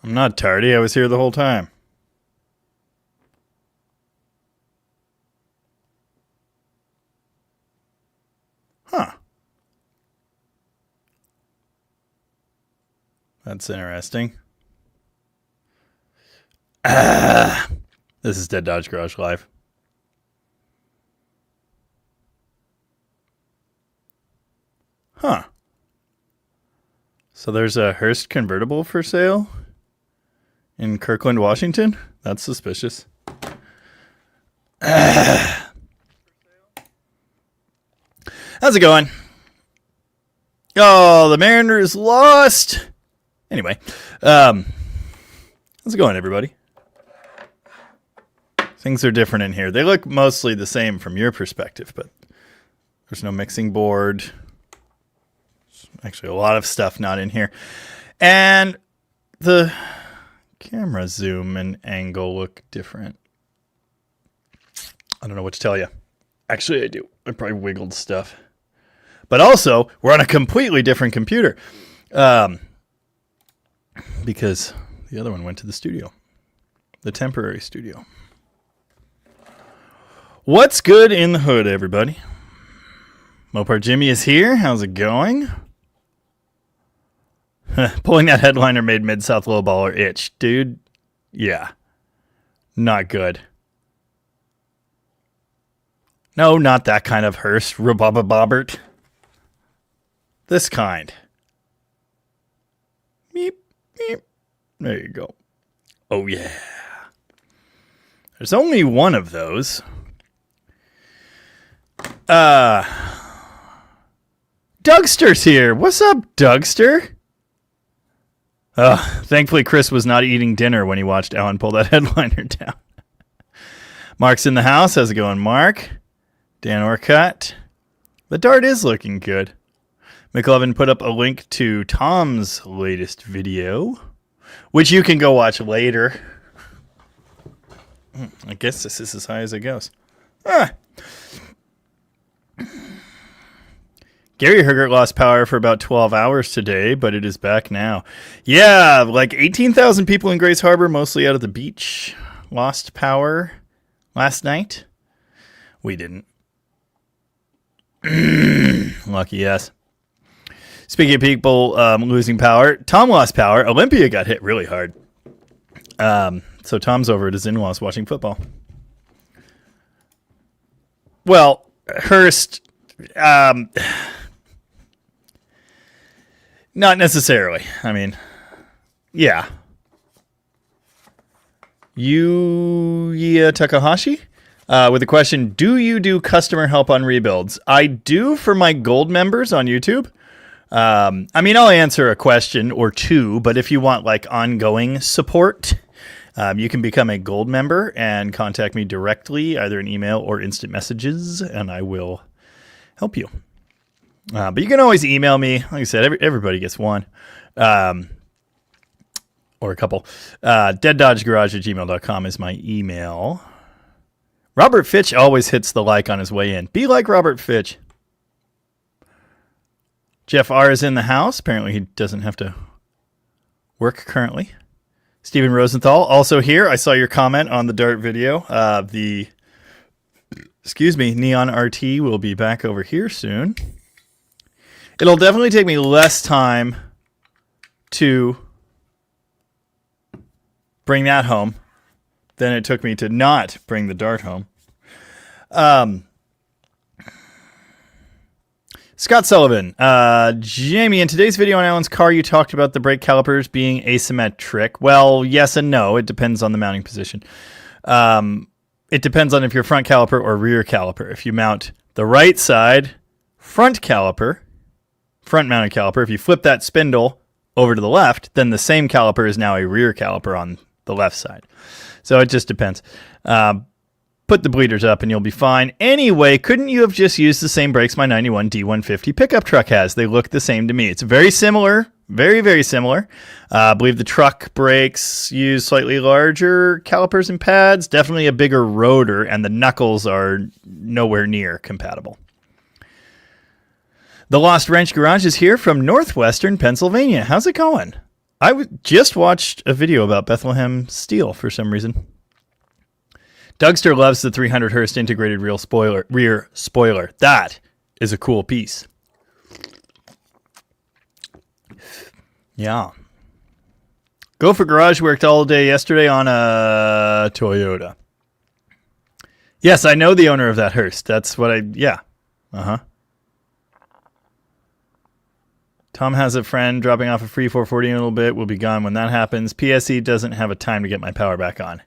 I'm not tardy. I was here the whole time. Huh. That's interesting. This is Dead Dodge Garage Live. Huh. So there's a Hearst convertible for sale in Kirkland, Washington? That's suspicious. How's it going? Oh, the Mariners lost. Anyway, how's it going, everybody? Things are different in here. They look mostly the same from your perspective, but there's no mixing board. There's actually a lot of stuff not in here. And the camera zoom and angle look different. I don't know what to tell you. Actually, I do. I probably wiggled stuff. But also, we're on a completely different computer. Because the other one went to the studio. The temporary studio. What's good in the hood, everybody? Mopar Jimmy is here. How's it going? Pulling that headliner made Mid-South lowballer itch. Dude, yeah. Not good. No, not that kind of Hearst. Bobbert. This kind. Meep, meep. There you go. Oh, yeah. There's only one of those. Dougster's here. What's up, Dougster? Thankfully, Chris was not eating dinner when he watched Alan pull that headliner down. Mark's in the house. How's it going, Mark? Dan Orcutt. The dart is looking good. McLovin put up a link to Tom's latest video, which you can go watch later. I guess this is as high as it goes. Gary Hergert lost power for about 12 hours today, but it is back now. Yeah, like 18,000 people in Grace Harbor, mostly out at the beach, lost power last night. We didn't. Lucky us. Speaking of people losing power, Tom lost power. Olympia got hit really hard. So Tom's over at his in-laws watching football. Well, Hearst... not necessarily. I mean, yeah. Yuya Takahashi with a question, do you do customer help on rebuilds? I do for my gold members on YouTube. I mean, I'll answer a question or two, but if you want like ongoing support, you can become a gold member and contact me directly, either an email or instant messages, and I will help you. But you can always email me. Like I said, everybody gets one. Or a couple. DeadDodgeGarage@gmail.com is my email. Robert Fitch always hits the like on his way in. Be like Robert Fitch. Jeff R. is in the house. Apparently he doesn't have to work currently. Stephen Rosenthal also here. I saw your comment on the Dart video. Neon RT will be back over here soon. It'll definitely take me less time to bring that home than it took me to not bring the Dart home. Scott Sullivan. Jamie, in today's video on Alan's car, you talked about the brake calipers being asymmetric. Well, yes and no. It depends on the mounting position. It depends on if you're front caliper or rear caliper. If you mount the right side, front mounted caliper, if you flip that spindle over to the left, then the same caliper is now a rear caliper on the left side. So it just depends. Put the bleeders up and you'll be fine. Anyway, couldn't you have just used the same brakes my 91 D150 pickup truck has? They look the same to me. It's very similar. Very, very similar. I believe the truck brakes use slightly larger calipers and pads. Definitely a bigger rotor, and the knuckles are nowhere near compatible. The Lost Wrench Garage is here from northwestern Pennsylvania. How's it going? just watched a video about Bethlehem Steel for some reason. Dougster loves the 300 Hurst integrated rear spoiler. That is a cool piece. Yeah. Go for Garage worked all day yesterday on a Toyota. Yes, I know the owner of that Hurst. That's what yeah. Uh-huh. Tom has a friend dropping off a free 440 in a little bit. We'll be gone when that happens. PSE doesn't have a time to get my power back on.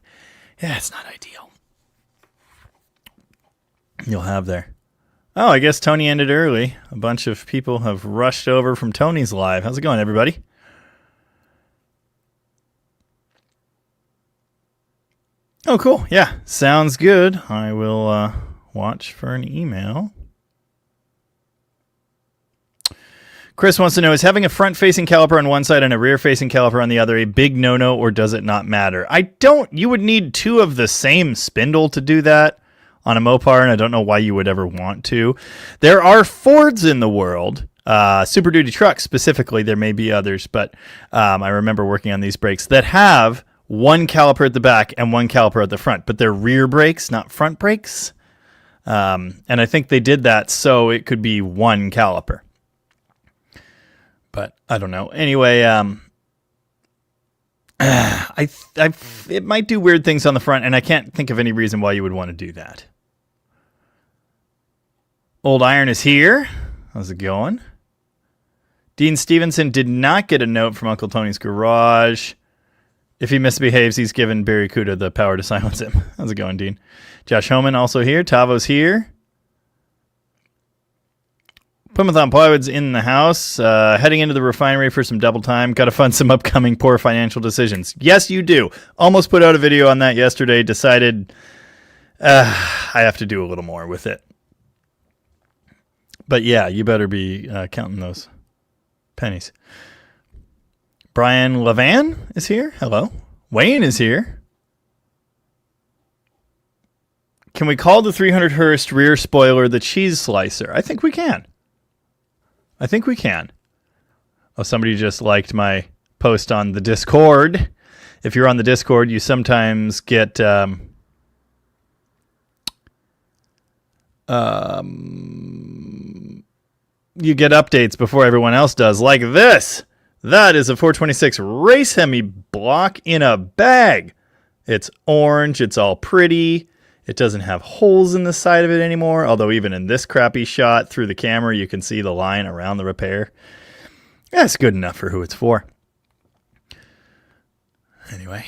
Yeah, it's not ideal. You'll have there. Oh, I guess Tony ended early. A bunch of people have rushed over from Tony's live. How's it going, everybody? Oh, cool. Yeah, sounds good. I will watch for an email. Chris wants to know, is having a front-facing caliper on one side and a rear-facing caliper on the other a big no-no, or does it not matter? You would need two of the same spindle to do that on a Mopar, and I don't know why you would ever want to. There are Fords in the world, Super Duty trucks specifically. There may be others, but I remember working on these brakes that have one caliper at the back and one caliper at the front, but they're rear brakes, not front brakes. And I think they did that so it could be one caliper. But I don't know. Anyway, it might do weird things on the front, and I can't think of any reason why you would want to do that. Old Iron is here. How's it going? Dean Stevenson did not get a note from Uncle Tony's Garage. If he misbehaves, he's given Barracuda the power to silence him. How's it going, Dean? Josh Homan also here. Tavo's here. Plymouth on Plywood's in the house. Heading into the refinery for some double time. Got to fund some upcoming poor financial decisions. Yes, you do. Almost put out a video on that yesterday. Decided I have to do a little more with it. But yeah, you better be counting those pennies. Brian Levan is here. Hello. Wayne is here. Can we call the 300 Hurst rear spoiler the cheese slicer? I think we can. Oh, somebody just liked my post on the Discord. If you're on the Discord, you sometimes get you get updates before everyone else does, like this. That is a 426 race Hemi block in a bag. It's orange. It's all pretty. It doesn't have holes in the side of it anymore, although even in this crappy shot through the camera, you can see the line around the repair. That's good enough for who it's for. Anyway,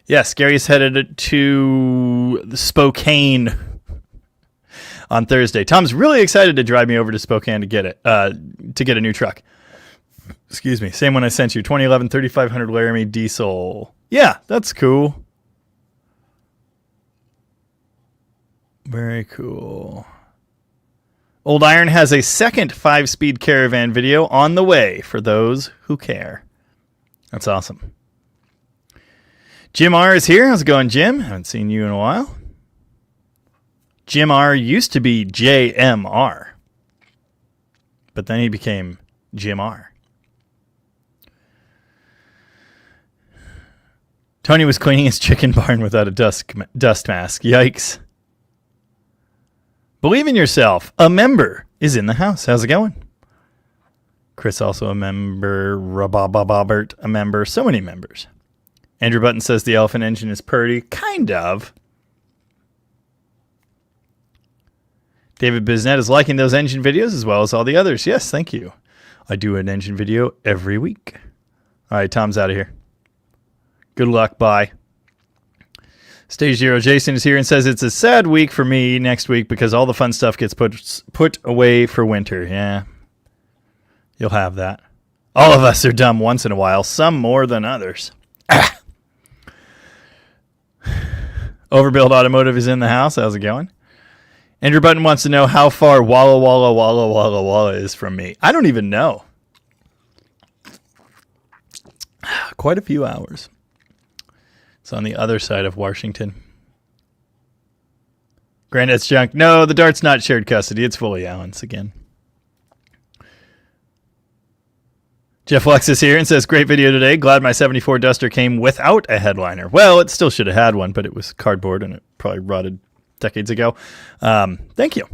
yes, Gary's headed to Spokane on Thursday. Tom's really excited to drive me over to Spokane to get a new truck. Excuse me. Same one I sent you. 2011 3500 Laramie diesel. Yeah, that's cool. Very cool. Old Iron has a second 5-speed Caravan video on the way for those who care. That's awesome. Jim R is here. How's it going, Jim? Haven't seen you in a while. Jim R used to be JMR, but then he became Jim R. Tony was cleaning his chicken barn without a dust mask. Yikes. Believe in yourself. A member is in the house. How's it going? Chris also a member. Robert a member. So many members. Andrew Button says the Elephant engine is purty. Kind of. David Biznett is liking those engine videos as well as all the others. Yes, thank you. I do an engine video every week. All right, Tom's out of here. Good luck. Bye. Stage Zero Jason is here and says it's a sad week for me next week because all the fun stuff gets put away for winter. Yeah. You'll have that. All of us are dumb once in a while, some more than others. Overbuild Automotive is in the house. How's it going? Andrew Button wants to know how far Walla Walla Walla Walla Walla is from me. I don't even know. Quite a few hours. It's on the other side of Washington. Granddad's junk. No, the Dart's not shared custody. It's fully Allen's again. Jeff Lux is here and says, great video today. Glad my 74 Duster came without a headliner. Well, it still should have had one, but it was cardboard and it probably rotted decades ago. Thank you.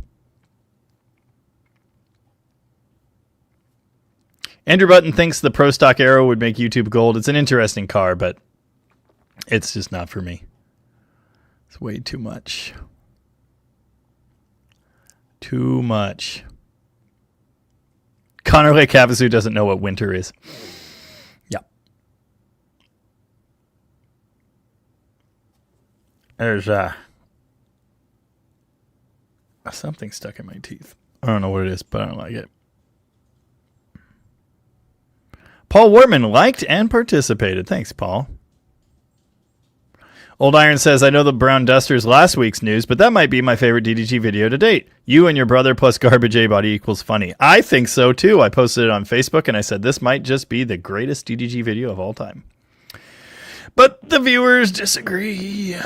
Andrew Button thinks the Pro Stock Arrow would make YouTube gold. It's an interesting car, but it's just not for me. It's way too much. Too much. Connor Lake Havasu doesn't know what winter is. Yeah. There's something stuck in my teeth. I don't know what it is, but I don't like it. Paul Wortman liked and participated. Thanks, Paul. Old Iron says, I know the brown duster's last week's news, but that might be my favorite DDG video to date. You and your brother plus garbage A-body equals funny. I think so, too. I posted it on Facebook, and I said this might just be the greatest DDG video of all time. But the viewers disagree.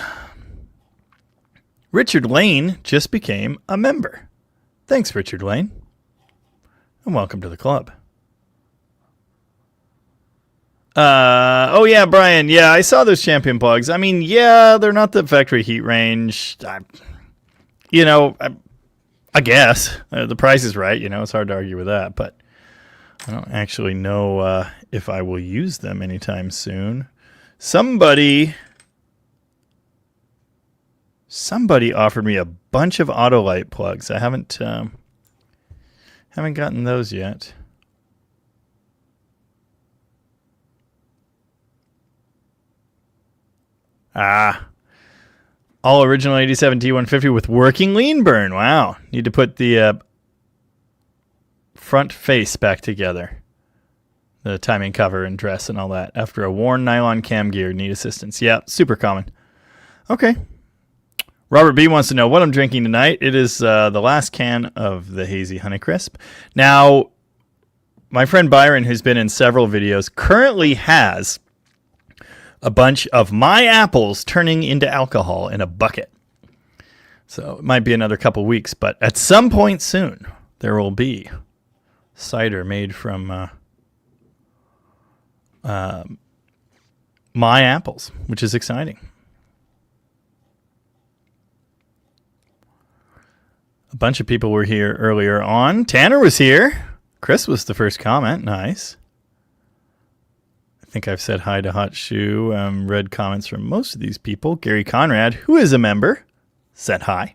Richard Lane just became a member. Thanks, Richard Lane. And welcome to the club. Oh yeah, Brian. Yeah, I saw those champion plugs. I mean, yeah, they're not the factory heat range. I guess the price is right. You know, it's hard to argue with that, but I don't actually know if I will use them anytime soon. Somebody offered me a bunch of Autolite plugs. I haven't gotten those yet. All original 87 T150 with working lean burn. Wow. Need to put the front face back together. The timing cover and dress and all that. After a worn nylon cam gear, need assistance. Yeah, super common. Okay. Robert B wants to know what I'm drinking tonight. It is the last can of the Hazy Honeycrisp. Now, my friend Byron, who's been in several videos, currently has a bunch of my apples turning into alcohol in a bucket. So it might be another couple weeks, but at some point soon, there will be cider made from my apples, which is exciting. A bunch of people were here earlier on. Tanner was here. Chris was the first comment. Nice. I think I've said hi to Hot Shoe. Read comments from most of these people. Gary Conrad, who is a member, said hi.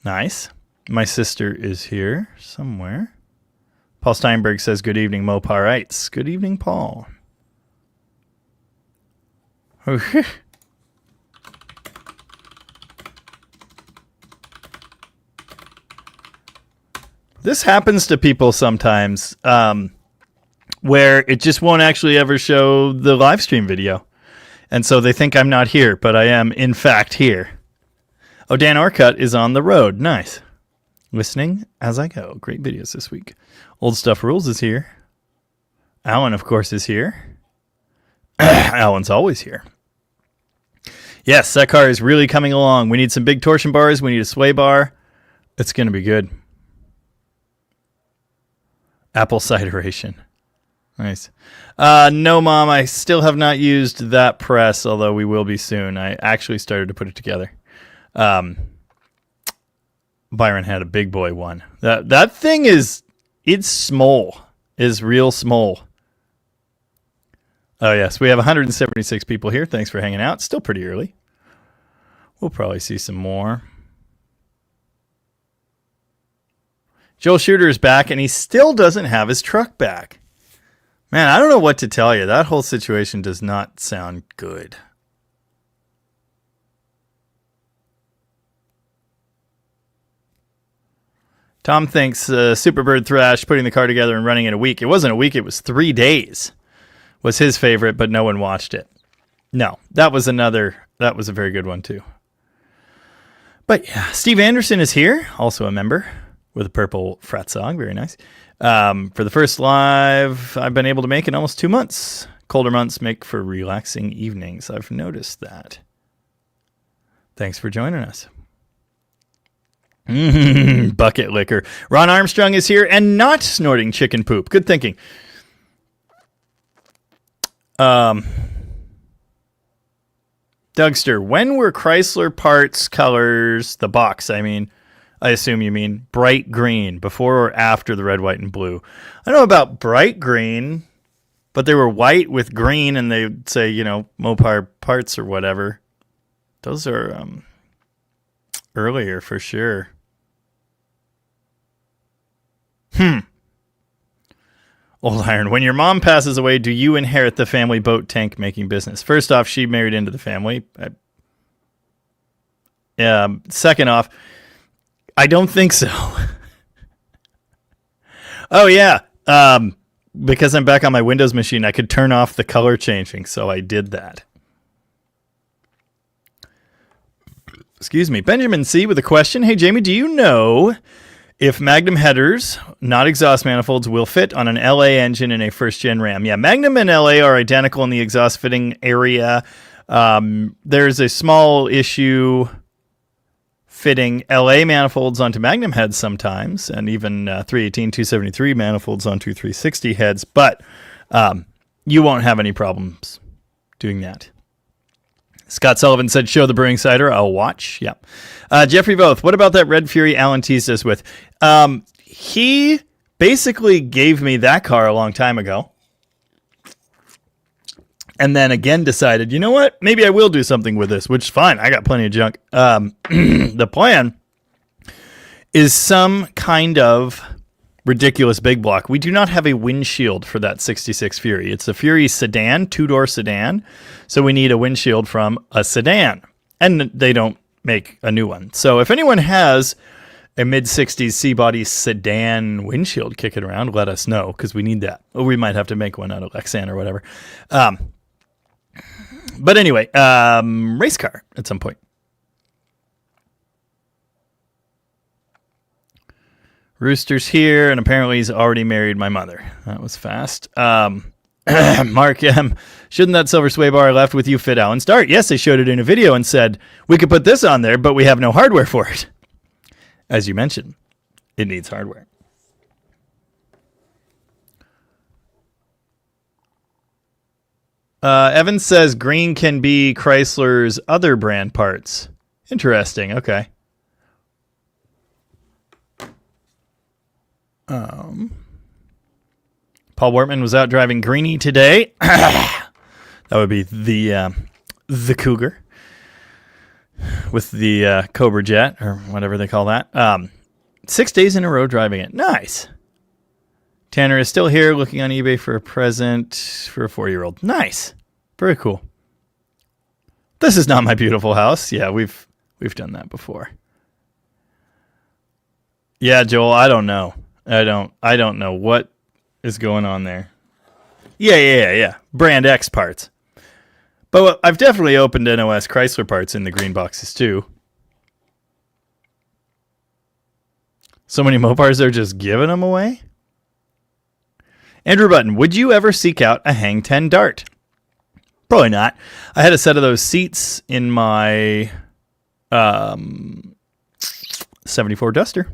Nice. My sister is here somewhere. Paul Steinberg says, good evening, Moparites. Good evening, Paul. This happens to people sometimes. Where it just won't actually ever show the live stream video. And so they think I'm not here, but I am, in fact, here. Oh, Dan Orcutt is on the road. Nice. Listening as I go. Great videos this week. Old Stuff Rules is here. Alan, of course, is here. Alan's always here. Yes, that car is really coming along. We need some big torsion bars. We need a sway bar. It's going to be good. Apple cideration. Nice. No, Mom, I still have not used that press, although we will be soon. I actually started to put it together. Byron had a big boy one. That thing it's small. Is real small. Oh, yes. We have 176 people here. Thanks for hanging out. Still pretty early. We'll probably see some more. Joel Shooter is back, and he still doesn't have his truck back. Man, I don't know what to tell you. That whole situation does not sound good. Tom thinks Superbird Thrash putting the car together and running in a week. It wasn't a week. It was 3 days. Was his favorite, but no one watched it. No, that was a very good one, too. But yeah, Steve Anderson is here, also a member with a purple frat song. Very nice. For the first live I've been able to make in almost 2 months. Colder months make for relaxing evenings. I've noticed that. Thanks for joining us. Bucket liquor. Ron Armstrong is here and not snorting chicken poop. Good thinking. Dougster, when were Chrysler parts colors, the box, I mean, I assume you mean bright green, before or after the red, white, and blue? I don't know about bright green, but they were white with green, and they'd say, you know, Mopar parts or whatever. Those are earlier for sure. Old Iron, when your mom passes away, do you inherit the family boat tank making business? First off, she married into the family. Second off, I don't think so. Oh, yeah. Because I'm back on my Windows machine, I could turn off the color changing, so I did that. Excuse me. Benjamin C. with a question. Hey, Jamie, do you know if Magnum headers, not exhaust manifolds, will fit on an LA engine in a first-gen Ram? Yeah, Magnum and LA are identical in the exhaust fitting area. There's a small issue fitting LA manifolds onto Magnum heads sometimes, and even 318, 273 manifolds onto 360 heads, but you won't have any problems doing that. Scott Sullivan said, show the brewing cider. I'll watch. Yeah. Jeffrey Voth, what about that Red Fury Alan teased us with? He basically gave me that car a long time ago. And then again decided, you know what? Maybe I will do something with this, which is fine. I got plenty of junk. The plan is some kind of ridiculous big block. We do not have a windshield for that 66 Fury. It's a Fury sedan, two-door sedan. So we need a windshield from a sedan. And they don't make a new one. So if anyone has a mid-60s C-body sedan windshield kicking around, let us know, because we need that. Or we might have to make one out of Lexan or whatever. But anyway, race car at some point. Rooster's here, and apparently he's already married my mother. That was fast. Mark M., shouldn't that silver sway bar I left with you fit Alan Start? Yes, they showed it in a video and said, we could put this on there, but we have no hardware for it. As you mentioned, it needs hardware. Evan says green can be Chrysler's other brand parts. Interesting. Okay. Paul Wortman was out driving Greenie today. That would be the Cougar with the Cobra Jet or whatever they call that. 6 days in a row driving it. Nice. Tanner is still here looking on eBay for a present for a 4-year-old. Nice. Very cool. This is not my beautiful house. Yeah, we've done that before. Yeah, Joel, I don't know. I don't know what is going on there. Yeah. Brand X parts. But I've definitely opened NOS Chrysler parts in the green boxes too. So many Mopars, they're just giving them away? Andrew Button, would you ever seek out a Hang 10 Dart? Probably not. I had a set of those seats in my 74 Duster.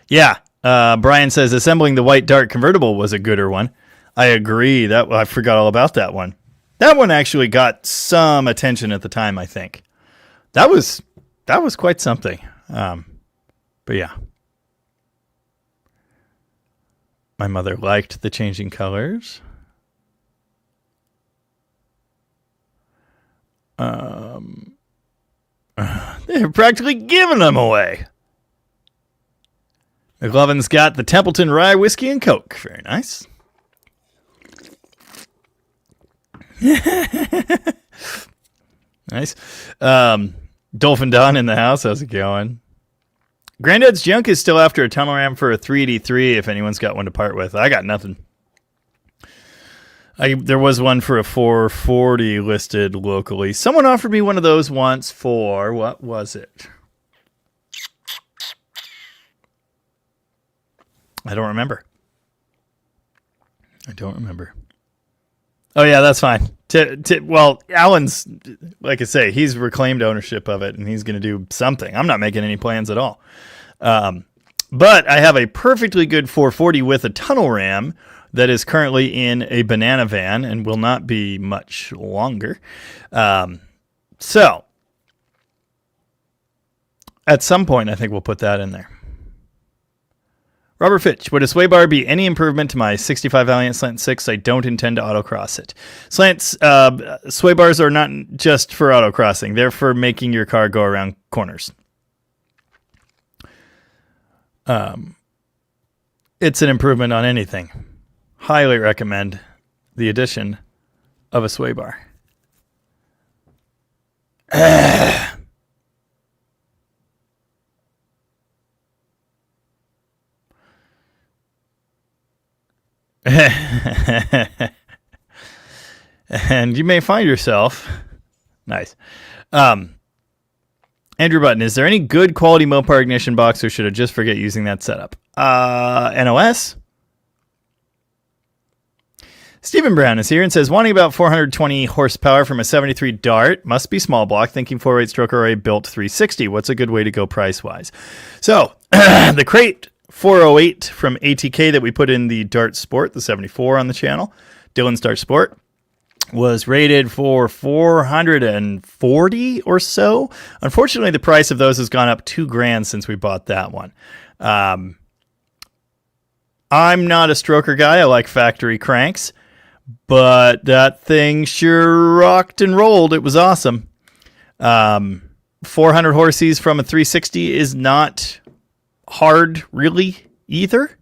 Yeah. Brian says assembling the white Dart convertible was a gooder one. I agree. I forgot all about that one. That one actually got some attention at the time, I think. That was quite something. But yeah. My mother liked the changing colors. They're practically giving them away. McLovin's got the Templeton Rye Whiskey and Coke. Very nice. Nice. Dolphin Don in the house. How's it going? Granddad's junk is still after a tunnel ram for a 383 if anyone's got one to part with. I got nothing. There was one for a 440 listed locally. Someone offered me one of those once for, what was it? I don't remember. Oh, yeah, that's fine. Well, Alan's, like I say, he's reclaimed ownership of it, and he's going to do something. I'm not making any plans at all. But I have a perfectly good 440 with a tunnel ram that is currently in a banana van and will not be much longer. So at some point, I think we'll put that in there. Robert Fitch, would a sway bar be any improvement to my 65 Valiant Slant 6? I don't intend to autocross it. Sway bars are not just for autocrossing. They're for making your car go around corners. It's an improvement on anything. Highly recommend the addition of a sway bar. And you may find yourself nice. Andrew Button, is there any good quality Mopar ignition box, or should I just forget using that setup? NOS. Stephen Brown is here and says, wanting about 420 horsepower from a 73 Dart, must be small block, thinking 4.8 stroke or a built 360. What's a good way to go price-wise? So, the Crate 408 from ATK that we put in the Dart Sport, the 74 on the channel, Dylan's Dart Sport, was rated for 440 or so. Unfortunately, the price of those has gone up $2,000 since we bought that one. I'm not a stroker guy. I like factory cranks, but that thing sure rocked and rolled. It was awesome. 400 horses from a 360 is not hard, really, either.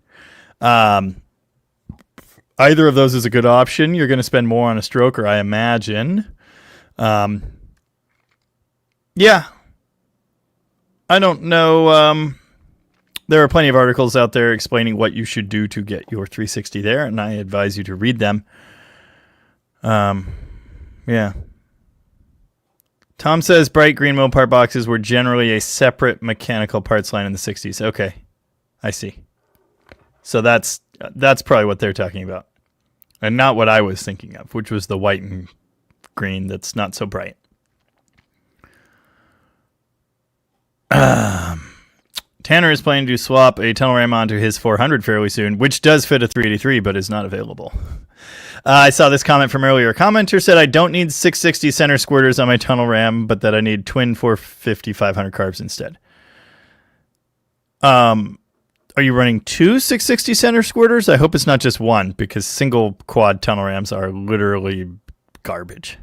Either of those is a good option. You're going to spend more on a stroker, I imagine. Yeah. I don't know. There are plenty of articles out there explaining what you should do to get your 360 there, and I advise you to read them. Yeah. Tom says bright green Mopar boxes were generally a separate mechanical parts line in the 60s. Okay. I see. So that's probably what they're talking about. And not what I was thinking of, which was the white and green that's not so bright. Tanner is planning to swap a tunnel ram onto his 400 fairly soon, which does fit a 383, but is not available. I saw this comment from earlier. A commenter said, I don't need 660 center squirters on my tunnel ram, but that I need twin 450 500 carbs instead. Are you running two 660 center squirters? I hope it's not just one, because single quad tunnel rams are literally garbage.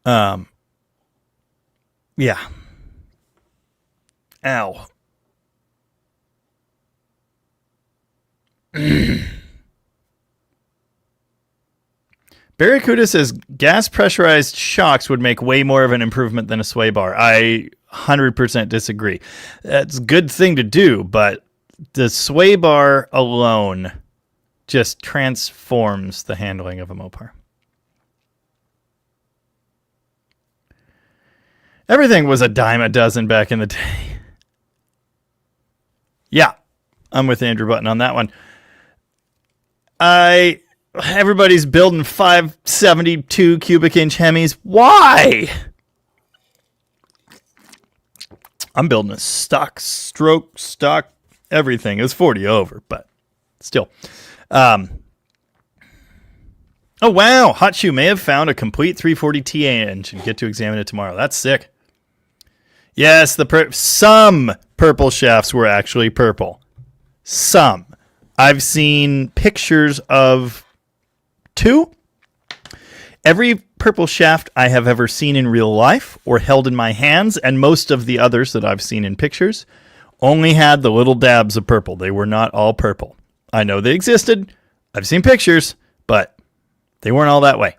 Yeah. Ow. Barracuda says gas pressurized shocks would make way more of an improvement than a sway bar. I 100% disagree. That's a good thing to do, but the sway bar alone just transforms the handling of a Mopar. Everything was a dime a dozen back in the day. Yeah, I'm with Andrew Button on that one. Everybody's building 572 cubic inch Hemis. Why? I'm building a stock, everything. It was 40 over, but still. Oh, wow. Hot Shoe may have found a complete 340 TA engine. Get to examine it tomorrow. That's sick. Yes, some purple shafts were actually purple. Some. I've seen pictures of 2. Every purple shaft I have ever seen in real life or held in my hands, and most of the others that I've seen in pictures, only had the little dabs of purple. They were not all purple. I know they existed. I've seen pictures, but they weren't all that way.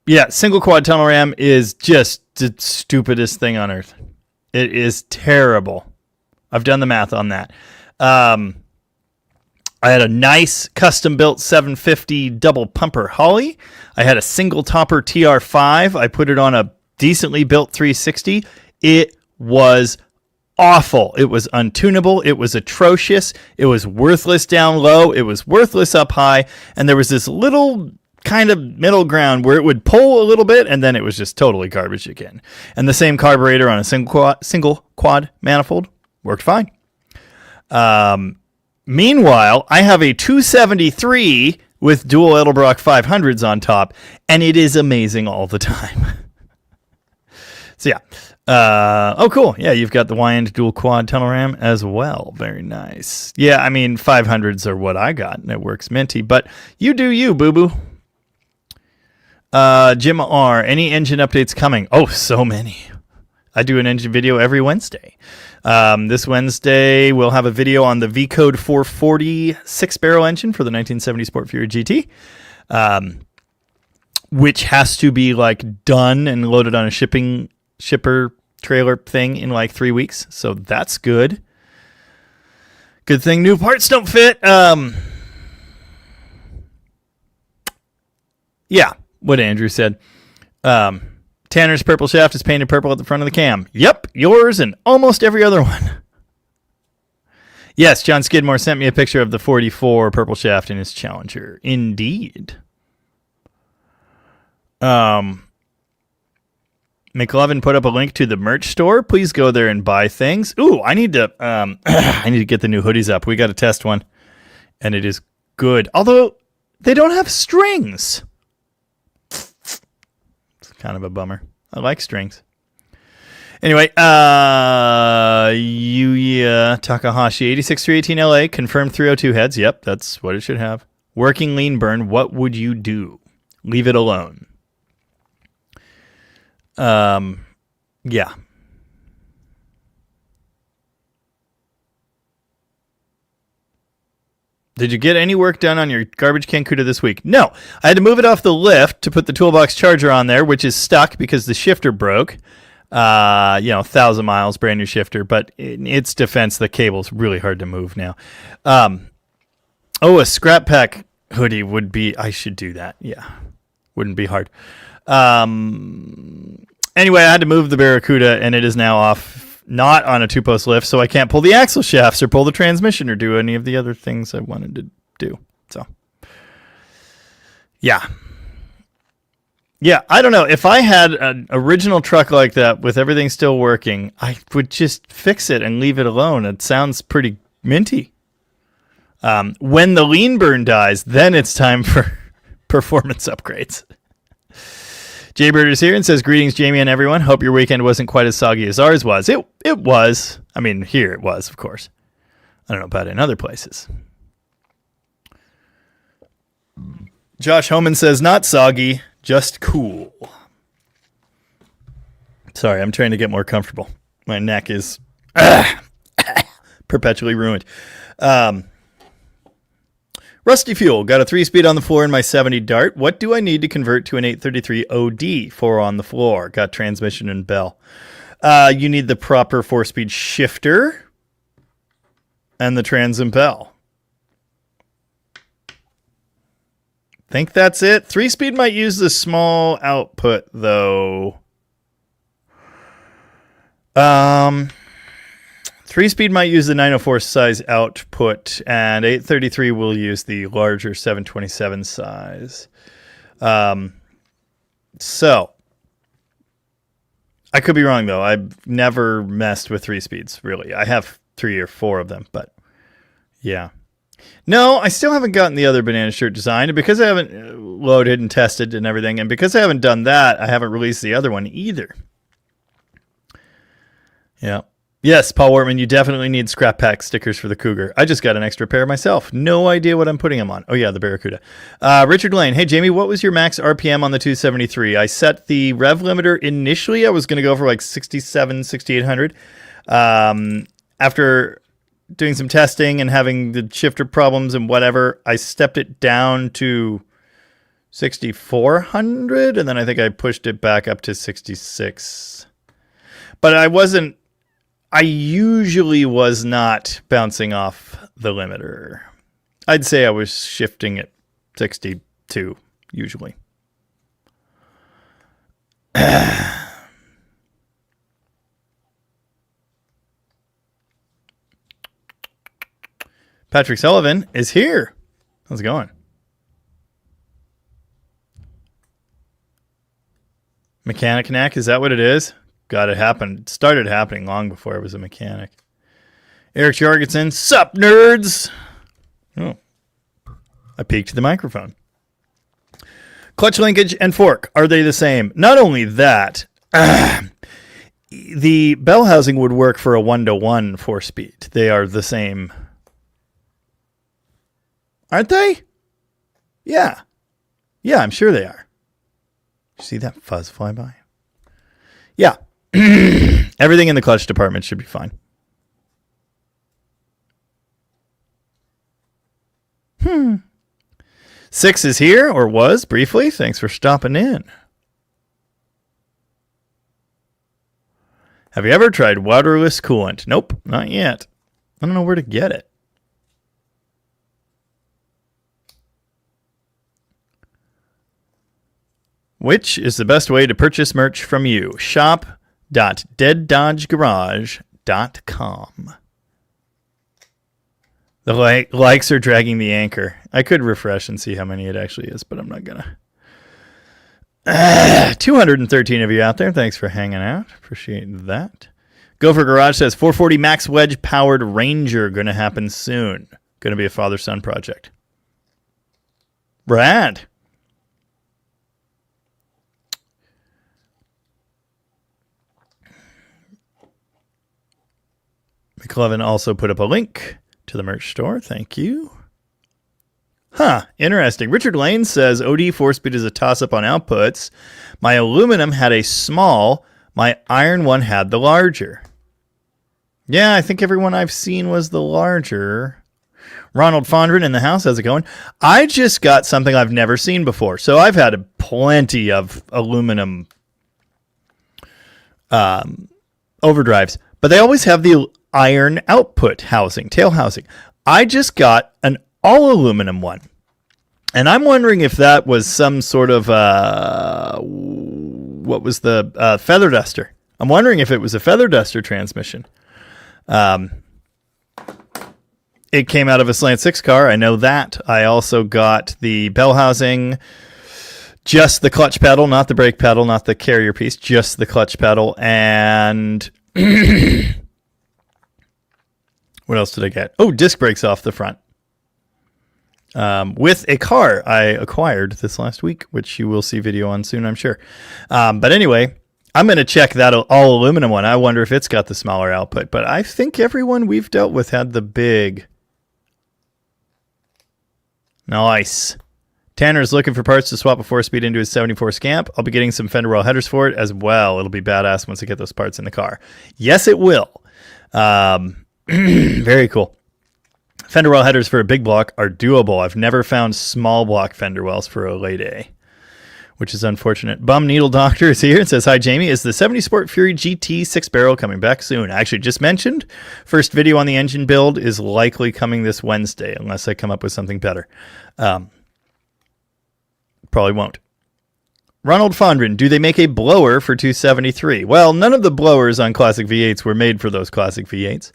Yeah, single quad tunnel ram is just the stupidest thing on earth. It is terrible. I've done the math on that. I had a nice custom-built 750 double pumper Holly. I had a single topper TR5. I put it on a decently built 360. It was awful. It was untunable. It was atrocious. It was worthless down low. It was worthless up high. And there was this little kind of middle ground where it would pull a little bit, and then it was just totally garbage again. And the same carburetor on a single quad manifold worked fine. Meanwhile, I have a 273 with dual Edelbrock 500s on top, and it is amazing all the time. So yeah. Oh, cool. Yeah, you've got the Y-end dual quad tunnel RAM as well. Very nice. Yeah, I mean, 500s are what I got, and it works minty. But you do you, boo-boo. Jim R., any engine updates coming? Oh, so many. I do an engine video every Wednesday. This Wednesday, we'll have a video on the V-Code 440 6-barrel engine for the 1970 Sport Fury GT, which has to be like done and loaded on a shipper trailer thing in like 3 weeks. So that's good. Good thing new parts don't fit. Yeah, what Andrew said. Tanner's purple shaft is painted purple at the front of the cam. Yep, yours and almost every other one. Yes, John Skidmore sent me a picture of the 44 purple shaft in his Challenger. Indeed. McLovin put up a link to the merch store. Please go there and buy things. Ooh, I need to get the new hoodies up. We got to test one, and it is good. Although they don't have strings. It's kind of a bummer. I like strings. Anyway, Yuya Takahashi, 86318 LA, confirmed 302 heads. Yep, that's what it should have. Working lean burn, what would you do? Leave it alone. Yeah. Did you get any work done on your garbage can CUDA this week? No. I had to move it off the lift to put the toolbox charger on there, which is stuck because the shifter broke. 1,000 miles, brand new shifter, but in its defense, the cable's really hard to move now. A scrap pack hoodie would be, I should do that. Yeah. Wouldn't be hard. Anyway, I had to move the Barracuda, and it is now off, not on a 2-post lift, so I can't pull the axle shafts or pull the transmission or do any of the other things I wanted to do. So, yeah. Yeah, I don't know. If I had an original truck like that with everything still working, I would just fix it and leave it alone. It sounds pretty minty. When the lean burn dies, then it's time for performance upgrades. Jaybird is here and says, greetings, Jamie and everyone. Hope your weekend wasn't quite as soggy as ours was. It was. I mean, here it was, of course. I don't know about in other places. Josh Homan says, not soggy, just cool. Sorry, I'm trying to get more comfortable. My neck is perpetually ruined. Rusty Fuel, got a 3-speed on the floor in my 70 Dart. What do I need to convert to an 833 OD? 4 on the floor. Got transmission and bell. You need the proper 4-speed shifter and the trans and bell. Think that's it. 3-speed might use the small output, though. 3-speed might use the 904 size output, and 833 will use the larger 727 size. So, I could be wrong, though. I've never messed with 3-speeds, really. I have 3 or 4 of them, but yeah. No, I still haven't gotten the other banana shirt design, and because I haven't loaded and tested and everything, and because I haven't done that, I haven't released the other one either. Yeah. Yes, Paul Wortman, you definitely need scrap pack stickers for the Cougar. I just got an extra pair myself. No idea what I'm putting them on. Oh, yeah, the Barracuda. Richard Lane, hey, Jamie, what was your max RPM on the 273? I set the rev limiter initially. I was going to go for like 67, 6,800. After doing some testing and having the shifter problems and whatever, I stepped it down to 6,400, and then I think I pushed it back up to 66. But I usually was not bouncing off the limiter. I'd say I was shifting at 62, usually. Patrick Sullivan is here. How's it going? Mechanic knack, is that what it is? God, it happened. It started happening long before I was a mechanic. Eric Jorgensen, sup, nerds? Oh, I peeked the microphone. Clutch linkage and fork, are they the same? Not only that, the bell housing would work for a 1-to-1 four-speed. They are the same. Aren't they? Yeah. Yeah, I'm sure they are. You see that fuzz fly by? Yeah. Everything in the clutch department should be fine. 6 is here, or was, briefly. Thanks for stopping in. Have you ever tried waterless coolant? Nope, not yet. I don't know where to get it. Which is the best way to purchase merch from you? shop.deaddodgegarage.com. The likes are dragging the anchor. I could refresh and see how many it actually is, but I'm not gonna. 213 of you out there. Thanks for hanging out. Appreciate that. Gopher Garage says 440 Max Wedge powered Ranger going to happen soon. Going to be a father-son project. Brad. McLevin also put up a link to the merch store. Thank you. Huh, interesting. Richard Lane says OD 4-speed is a toss-up on outputs. My aluminum had a small, my iron one had the larger. Yeah, I think everyone I've seen was the larger. Ronald Fondren in the house, how's it going? I just got something I've never seen before. So I've had plenty of aluminum overdrives, but they always have the iron output housing, tail housing. I just got an all aluminum one. And I'm wondering if that was some sort of, what was the feather duster? I'm wondering if it was a feather duster transmission. It came out of a Slant 6 car. I know that. I also got the bell housing, just the clutch pedal, not the brake pedal, not the carrier piece, just the clutch pedal. And what else did I get? Oh, disc brakes off the front. With a car I acquired this last week, which you will see video on soon, I'm sure. But anyway, I'm going to check that all aluminum one. I wonder if it's got the smaller output. But I think everyone we've dealt with had the big. Nice. Tanner's looking for parts to swap a 4-speed into his 74 Scamp. I'll be getting some fender well headers for it as well. It'll be badass once I get those parts in the car. Yes, it will. Very cool. Fender well headers for a big block are doable. I've never found small block fender wells for a late A, which is unfortunate. Bum Needle Doctor is here and says, hi, Jamie. Is the 70 Sport Fury GT 6-barrel coming back soon? I actually just mentioned. First video on the engine build is likely coming this Wednesday, unless I come up with something better. Probably won't. Ronald Fondren, do they make a blower for 273? Well, none of the blowers on classic V8s were made for those classic V8s.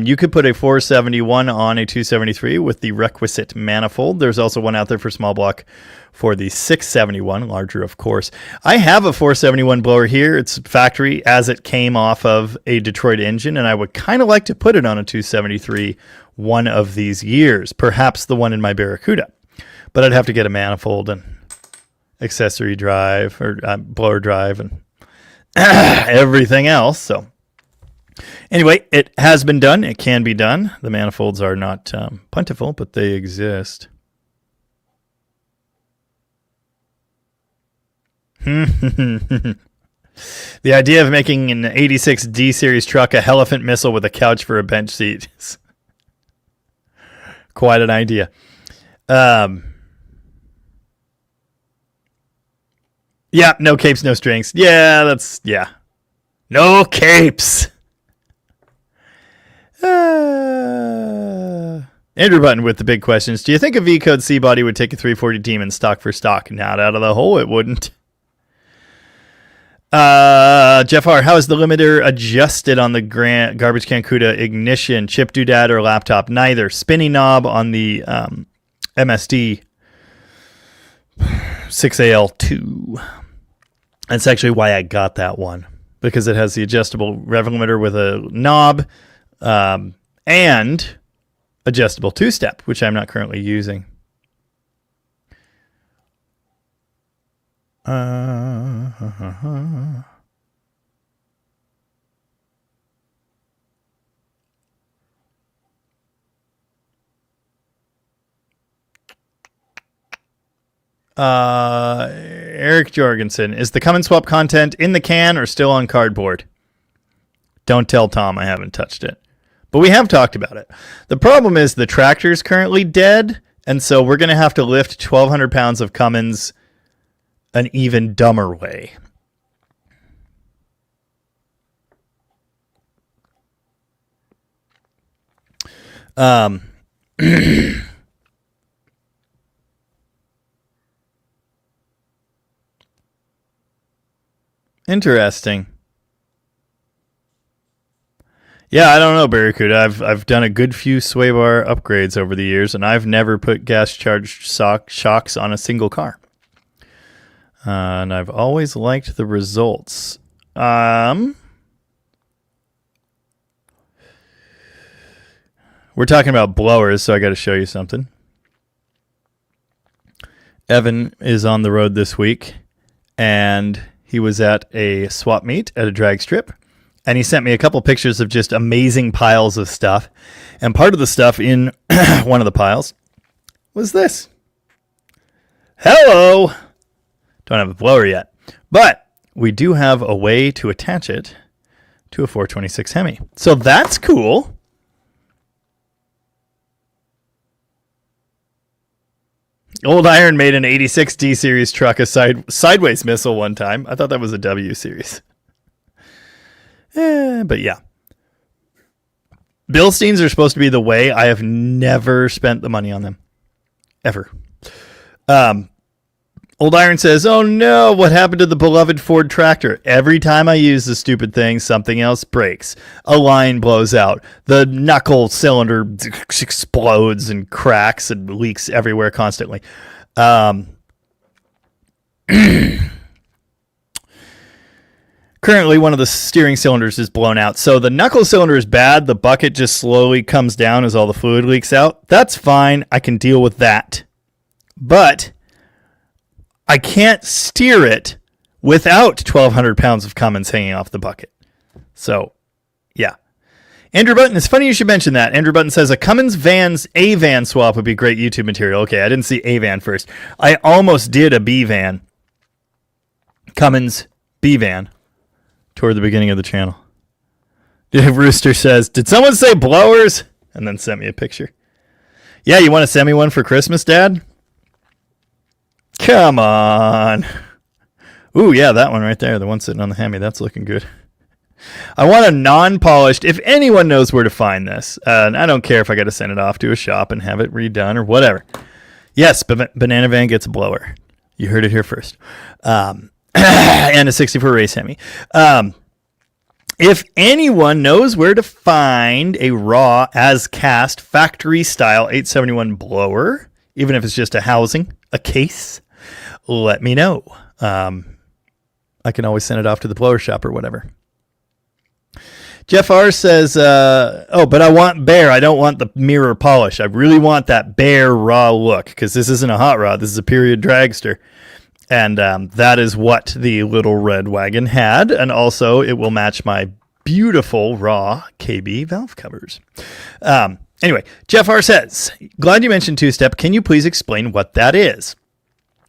You could put a 471 on a 273 with the requisite manifold. There's also one out there for small block for the 671, larger, of course. I have a 471 blower here. It's factory as it came off of a Detroit engine, and I would kind of like to put it on a 273 one of these years, perhaps the one in my Barracuda. But I'd have to get a manifold and accessory drive or blower drive and everything else. So anyway, it has been done. It can be done. The manifolds are not plentiful, but they exist. The idea of making an 86 D series truck a Elephant missile with a couch for a bench seat is quite an idea. Yeah, no capes, no strings. Yeah. No capes. Andrew Button with the big questions. Do you think a V-Code C-Body would take a 340 Demon stock for stock? Not out of the hole, it wouldn't. Jeff R., how is the limiter adjusted on the garbage can CUDA ignition? Chip doodad or laptop? Neither. Spinny knob on the MSD 6AL2. That's actually why I got that one, because it has the adjustable rev limiter with a knob, and adjustable two-step, which I'm not currently using. Eric Jorgensen, is the come and swap content in the can or still on cardboard? Don't tell Tom I haven't touched it. But we have talked about it. The problem is the tractor's currently dead, and so we're going to have to lift 1,200 pounds of Cummins an even dumber way. Interesting. Yeah, I don't know, Barracuda. I've done a good few sway bar upgrades over the years, and I've never put gas-charged shocks on a single car. And I've always liked the results. We're talking about blowers, so I got to show you something. Evan is on the road this week, and he was at a swap meet at a drag strip, and he sent me a couple pictures of just amazing piles of stuff. And part of the stuff in one of the piles was this. Hello! Don't have a blower yet, but we do have a way to attach it to a 426 Hemi. So that's cool. Old Iron made an 86 D series truck a sideways missile one time. I thought that was a W series. But yeah. Bilsteins are supposed to be the way. I have never spent the money on them. Ever. Old Iron says, oh no, what happened to the beloved Ford tractor? Every time I use the stupid thing, something else breaks. A line blows out. The knuckle cylinder explodes and cracks and leaks everywhere constantly. Currently, one of the steering cylinders is blown out. So the knuckle cylinder is bad. The bucket just slowly comes down as all the fluid leaks out. That's fine. I can deal with that. But I can't steer it without 1,200 pounds of Cummins hanging off the bucket. So, yeah. Andrew Button, it's funny you should mention that. Andrew Button says a Cummins A van swap would be great YouTube material. Okay, I didn't see A van first. I almost did a B van. Cummins B van toward the beginning of the channel. Rooster says, did someone say blowers? And then sent me a picture. Yeah, you want to send me one for Christmas, Dad? Come on. Ooh, yeah, that one right there. The one sitting on the Hemi. That's looking good. I want a non-polished, if anyone knows where to find this, and I don't care if I got to send it off to a shop and have it redone or whatever. Yes, Banana Van gets a blower. You heard it here first. And a 64 race Hemi. If anyone knows where to find a raw as cast factory style 871 blower, even if it's just a housing, a case, let me know. I can always send it off to the blower shop or whatever. Jeff R says, but I want bare. I don't want the mirror polish. I really want that bare raw look because this isn't a hot rod. This is a period dragster. And that is what the little red wagon had. And also it will match my beautiful raw KB valve covers. Anyway, Jeff R says, glad you mentioned two-step. Can you please explain what that is?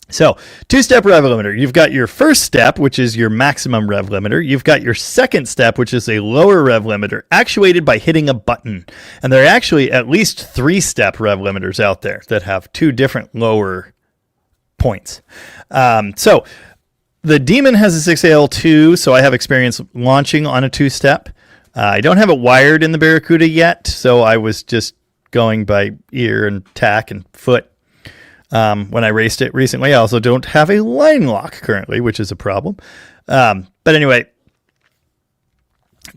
So, two-step rev limiter. You've got your first step, which is your maximum rev limiter. You've got your second step, which is a lower rev limiter, actuated by hitting a button. And there are actually at least three-step rev limiters out there that have two different lower points. So, the Demon has a 6AL2, so I have experience launching on a two-step. I don't have it wired in the Barracuda yet, so I was just going by ear and tack and foot. When I raced it recently, I also don't have a line lock currently, which is a problem. But anyway,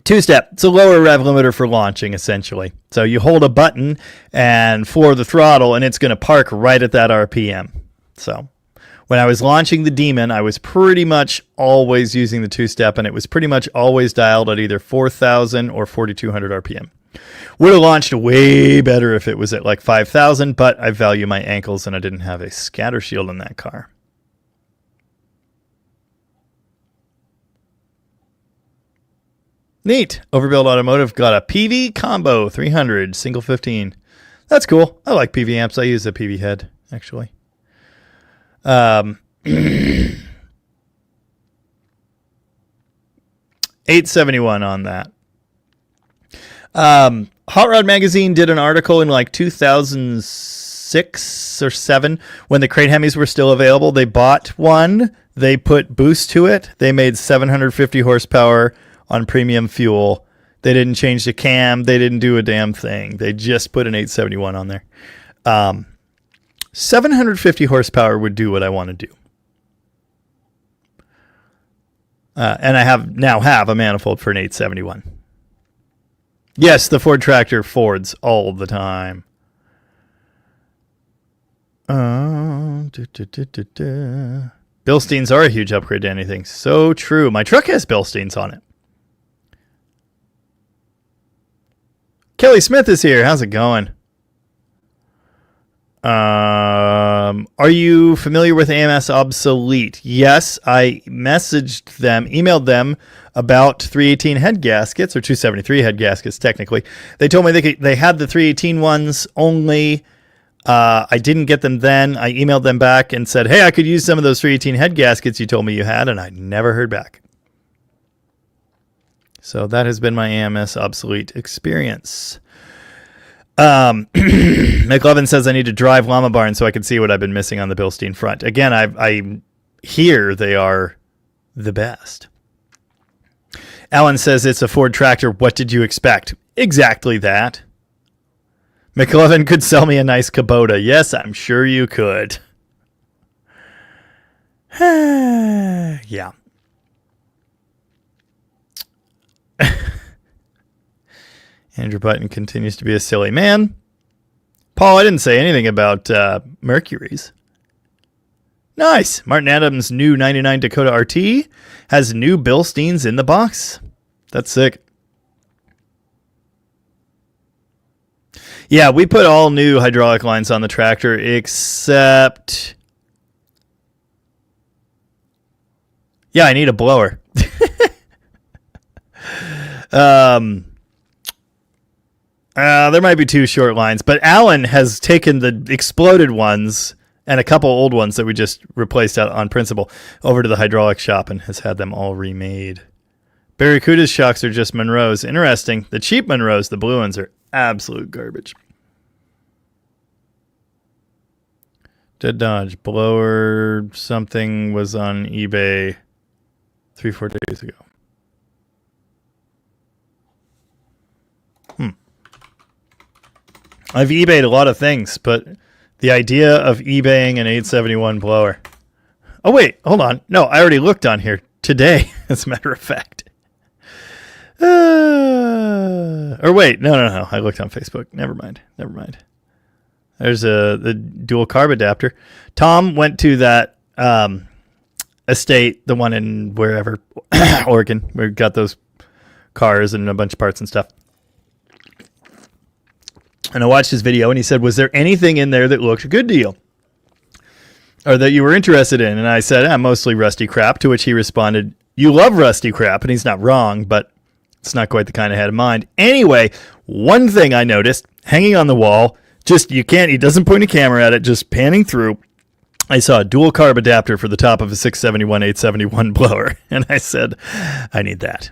two-step. It's a lower rev limiter for launching, essentially. So you hold a button and floor the throttle, and it's going to park right at that RPM. So when I was launching the Demon, I was pretty much always using the two-step, and it was pretty much always dialed at either 4,000 or 4,200 RPM. Would have launched way better if it was at like 5,000, but I value my ankles and I didn't have a scatter shield in that car. Neat. Overbuild Automotive got a PV combo 300 single 15. That's cool. I like PV amps. I use a PV head actually. 871 on that. Hot Rod Magazine did an article in like 2006 or 7 when the crate Hemis were still available. They bought one. They put boost to it. They made 750 horsepower on premium fuel. They didn't change the cam. They didn't do a damn thing. They just put an 871 on there. 750 horsepower would do what I want to do. And I now have a manifold for an 871. Yes, the Ford tractor Fords all the time. Bilsteins are a huge upgrade to anything. So true. My truck has Bilsteins on it. Kelly Smith is here. How's it going? Are you familiar with AMS obsolete? Yes, I emailed them about 318 head gaskets, or 273 head gaskets technically. They told me they had the 318 ones only. I didn't get them then. I emailed them back and said, hey, I could use some of those 318 head gaskets you told me you had, and I never heard back. So that has been my AMS obsolete experience. McLovin says I need to drive Llama Barn so I can see what I've been missing on the Bilstein front. Again, I hear they are the best. Alan says it's a Ford tractor. What did you expect? Exactly that. McLovin could sell me a nice Kubota. Yes, I'm sure you could. Yeah. Andrew Button continues to be a silly man. Paul, I didn't say anything about Mercury's. Nice. Martin Adams' new 99 Dakota RT has new Bilsteins in the box. That's sick. Yeah, we put all new hydraulic lines on the tractor except... Yeah, I need a blower. There might be 2 short lines, but Alan has taken the exploded ones and a couple old ones that we just replaced out on principle over to the hydraulic shop and has had them all remade. Barracuda's shocks are just Monroe's. Interesting. The cheap Monroe's, the blue ones, are absolute garbage. Dead Dodge blower something was on eBay 3-4 days ago. I've eBayed a lot of things, but the idea of eBaying an 871 blower. Oh, wait, hold on. No, I already looked on here today, as a matter of fact. Or wait, no. I looked on Facebook. Never mind. There's the dual carb adapter. Tom went to that estate, the one in wherever, Oregon, where we got those cars and a bunch of parts and stuff. And I watched his video, and he said, was there anything in there that looked a good deal? Or that you were interested in? And I said, mostly rusty crap, to which he responded, you love rusty crap, and he's not wrong, but it's not quite the kind I had in mind. Anyway, one thing I noticed, hanging on the wall, he doesn't point a camera at it, just panning through, I saw a dual carb adapter for the top of a 671, 871 blower, and I said, I need that.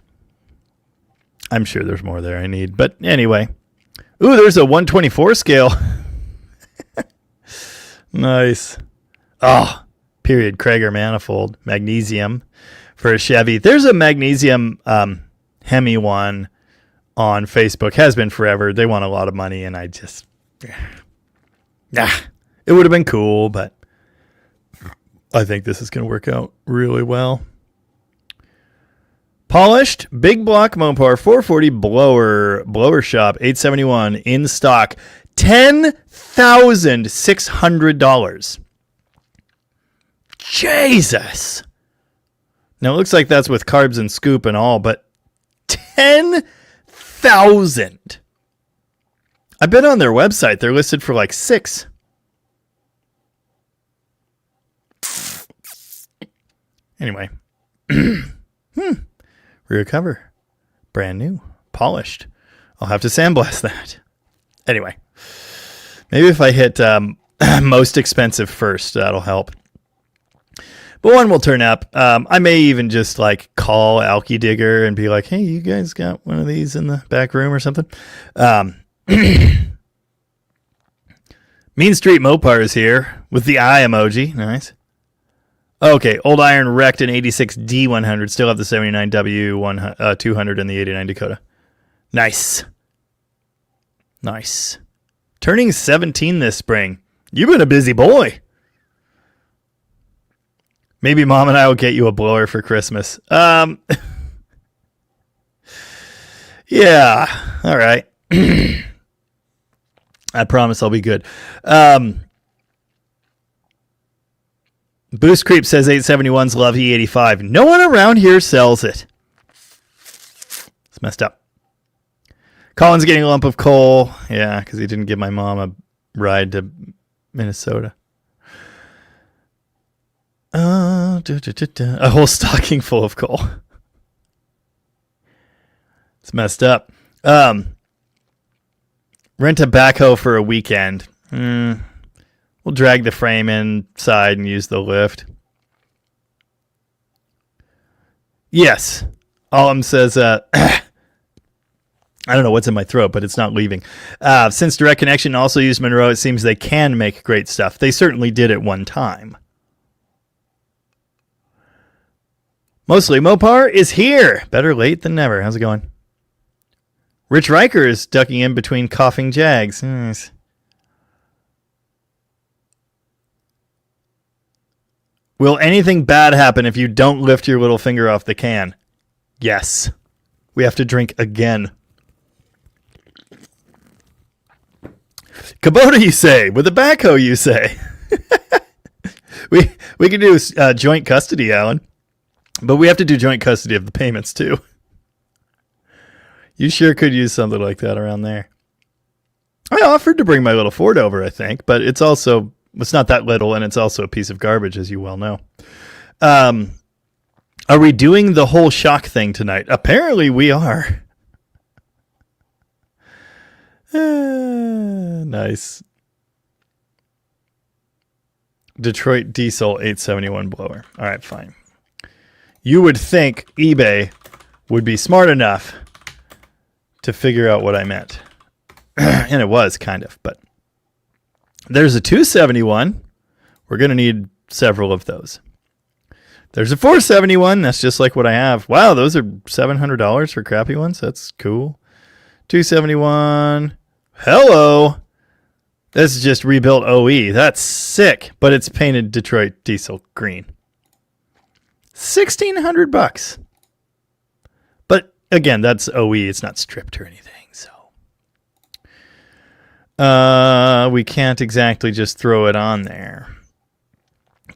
I'm sure there's more there I need, but anyway... Ooh, there's a 124 scale. Nice. Oh, period. Krager manifold. Magnesium for a Chevy. There's a magnesium Hemi one on Facebook. Has been forever. They want a lot of money, and I just... it would have been cool, but I think this is going to work out really well. Polished big block Mopar 440 blower shop 871 in stock, $10,600. Jesus. Now it looks like that's with carbs and scoop and all, but 10,000. I've been on their website. They're listed for like $6. Anyway. Rear cover. Brand new. Polished. I'll have to sandblast that. Anyway. Maybe if I hit most expensive first, that'll help. But one will turn up. I may even just like call Alky Digger and be like, hey, you guys got one of these in the back room or something? Mean Street Mopar is here with the eye emoji. Nice. Okay, Old Iron wrecked an 86 D100. Still have the 79 W200 and the 89 Dakota. Nice. Nice. Turning 17 this spring. You've been a busy boy. Maybe Mom and I will get you a blower for Christmas. Yeah. All right. I promise I'll be good. Boost Creep says 871s love E85. No one around here sells it. It's messed up. Colin's getting a lump of coal. Yeah, because he didn't give my mom a ride to Minnesota. A whole stocking full of coal. It's messed up. Rent a backhoe for a weekend. We'll drag the frame inside and use the lift. Yes. Alum says, I don't know what's in my throat, but it's not leaving. Since Direct Connection also used Monroe, it seems they can make great stuff. They certainly did at one time. Mostly Mopar is here. Better late than never. How's it going? Rich Riker is ducking in between coughing Jags. Nice. Will anything bad happen if you don't lift your little finger off the can? Yes. We have to drink again. Kubota, you say. With a backhoe, you say. we can do joint custody, Alan. But we have to do joint custody of the payments, too. You sure could use something like that around there. I offered to bring my little Ford over, I think. But it's not that little, and it's also a piece of garbage, as you well know. Are we doing the whole shock thing tonight? Apparently we are. Nice. Detroit Diesel 871 blower. All right, fine. You would think eBay would be smart enough to figure out what I meant. And it was, kind of, but there's a 271. We're going to need several of those. There's a 471. That's just like what I have. Wow, those are $700 for crappy ones. That's cool. 271. Hello. This is just rebuilt OE. That's sick, but it's painted Detroit Diesel green. $1,600. But again, that's OE. It's not stripped or anything. So we can't exactly just throw it on there.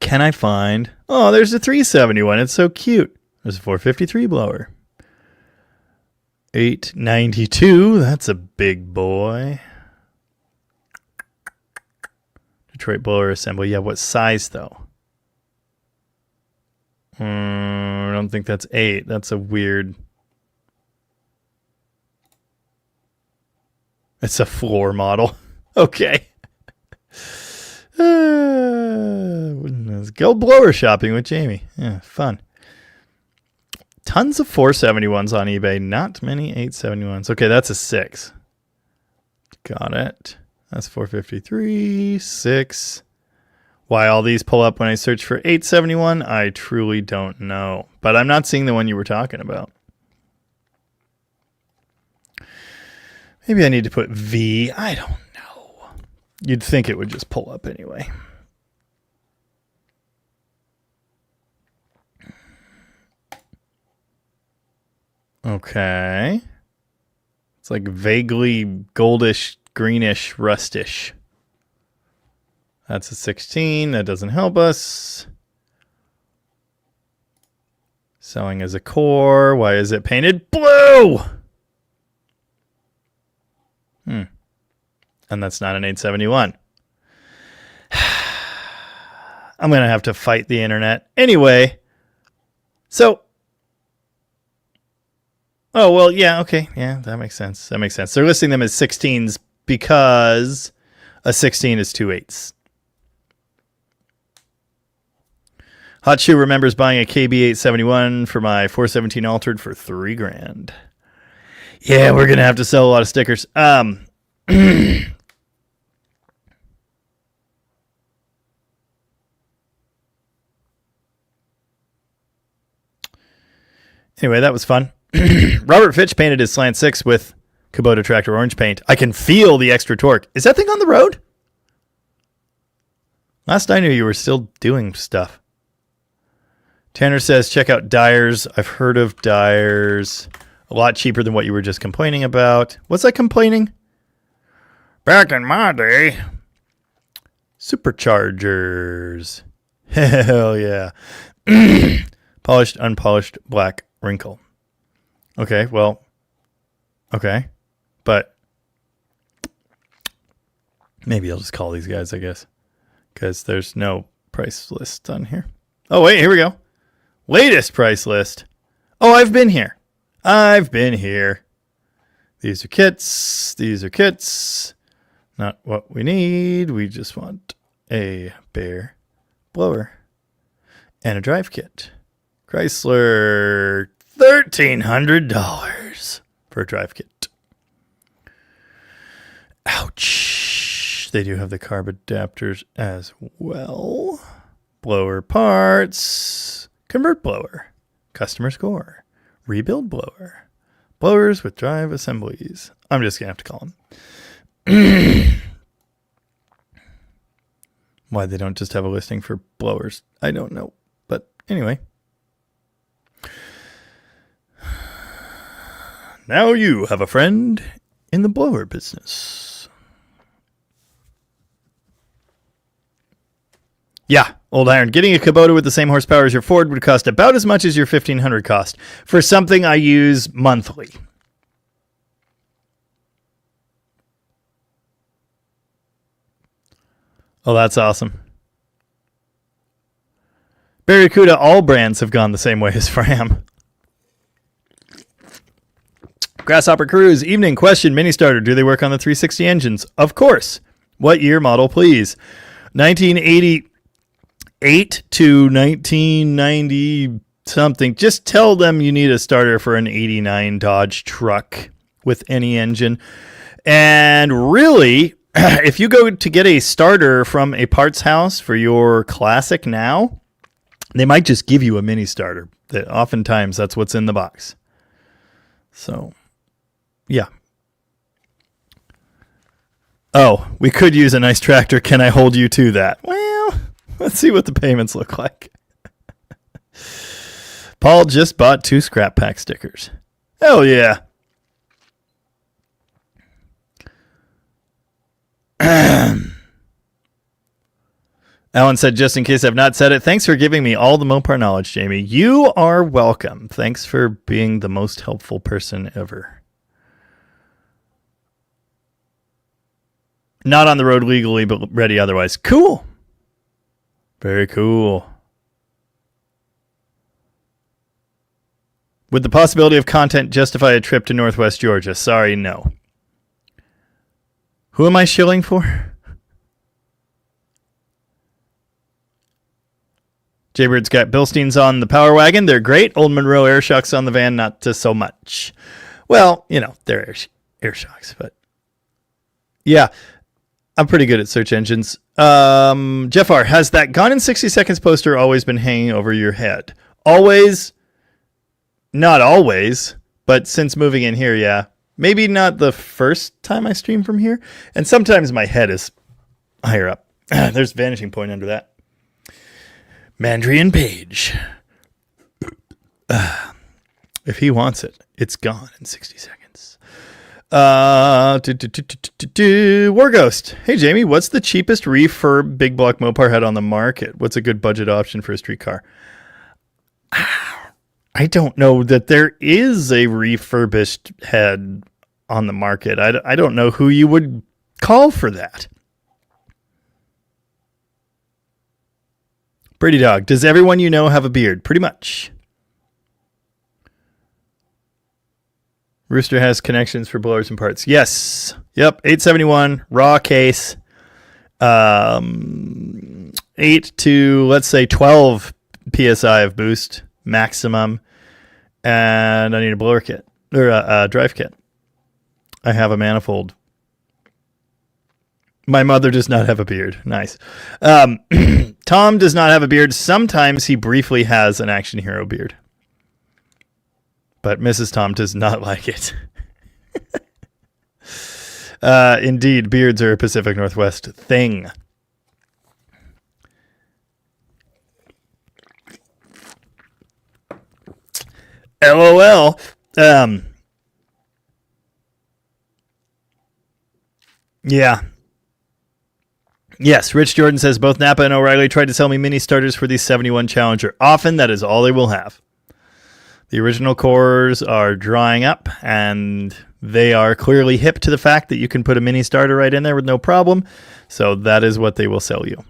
Can I find? Oh, there's a 371. It's so cute. There's a 453 blower. 892. That's a big boy. Detroit blower assembly. Yeah, what size though? I don't think that's 8. That's a weird. It's a floor model. Okay. Let's go blower shopping with Jamie. Yeah, fun. Tons of 471s on eBay. Not many 871s. Okay, that's a 6. Got it. That's 453, 6. Why all these pull up when I search for 871, I truly don't know. But I'm not seeing the one you were talking about. Maybe I need to put V. I don't know. You'd think it would just pull up anyway. Okay. It's like vaguely goldish, greenish, rustish. That's a 16. That doesn't help us. Selling as a core. Why is it painted blue? And that's not an 871. I'm going to have to fight the internet. Anyway, so... Oh, well, yeah, okay. Yeah, that makes sense. That makes sense. They're listing them as 16s because a 16 is 2 8s. Hot Shoe remembers buying a KB871 for my 417 altered for $3,000. Yeah, we're going to have to sell a lot of stickers. Anyway, that was fun. Robert Fitch painted his Slant 6 with Kubota Tractor Orange paint. I can feel the extra torque. Is that thing on the road? Last I knew, you were still doing stuff. Tanner says, check out Dyer's. I've heard of Dyer's. A lot cheaper than what you were just complaining about. What's I complaining? Back in my day. Superchargers. Hell yeah. Polished, unpolished, black wrinkle. Okay, well. Okay. But maybe I'll just call these guys, I guess. Because there's no price list on here. Oh, wait, here we go. Latest price list. Oh, I've been here. I've been here. These are kits. These are kits. Not what we need. We just want a bare blower and a drive kit. Chrysler, $1,300 for a drive kit. Ouch. They do have the carb adapters as well. Blower parts. Convert blower. Customer score. Rebuild blower. Blowers with drive assemblies. I'm just going to have to call them. Why they don't just have a listing for blowers, I don't know. But anyway. Now you have a friend in the blower business. Yeah, Old Iron. Getting a Kubota with the same horsepower as your Ford would cost about as much as your $1,500 cost for something I use monthly. Oh, that's awesome. Barracuda, all brands have gone the same way as Fram. Grasshopper Cruise, evening question, mini starter. Do they work on the 360 engines? Of course. What year model, please? 1988 to 1990 something. Just tell them you need a starter for an 89 Dodge truck with any engine. And really, if you go to get a starter from a parts house for your Classic now, they might just give you a mini starter. That oftentimes that's what's in the box. So, yeah. Oh, we could use a nice tractor. Can I hold you to that? Well, let's see what the payments look like. Paul just bought 2 scrap pack stickers. Hell yeah. Alan said, just in case I've not said it, thanks for giving me all the Mopar knowledge, Jamie. You are welcome. Thanks for being the most helpful person ever. Not on the road legally, but ready otherwise. Cool. Very cool. Would the possibility of content justify a trip to Northwest Georgia? Sorry, no. Who am I shilling for? Jaybird's got Bilsteins on the Power Wagon. They're great. Old Monroe air shocks on the van, not to so much. Well, you know, they're air shocks, but yeah, I'm pretty good at search engines. Jeff R., has that Gone in 60 Seconds poster always been hanging over your head? Always? Not always, but since moving in here, yeah. Maybe not the first time I stream from here. And sometimes my head is higher up. There's a vanishing point under that. Mandrian Page. If he wants it, it's gone in 60 seconds. War Ghost. Hey, Jamie, what's the cheapest refurb big block Mopar head on the market? What's a good budget option for a street car? I don't know that there is a refurbished head on the market. I don't know who you would call for that. Brady Dog, does everyone you know have a beard? Pretty much. Rooster has connections for blowers and parts. Yes. Yep. 871 raw case. 8 to, let's say, 12 PSI of boost maximum. And I need a blower kit or a drive kit. I have a manifold. My mother does not have a beard. Nice. Tom does not have a beard. Sometimes he briefly has an action hero beard. But Mrs. Tom does not like it. Indeed, beards are a Pacific Northwest thing. LOL. Yeah. Yes, Rich Jordan says both Napa and O'Reilly tried to sell me mini starters for the 71 Challenger. Often that is all they will have. The original cores are drying up, and they are clearly hip to the fact that you can put a mini starter right in there with no problem. So that is what they will sell you.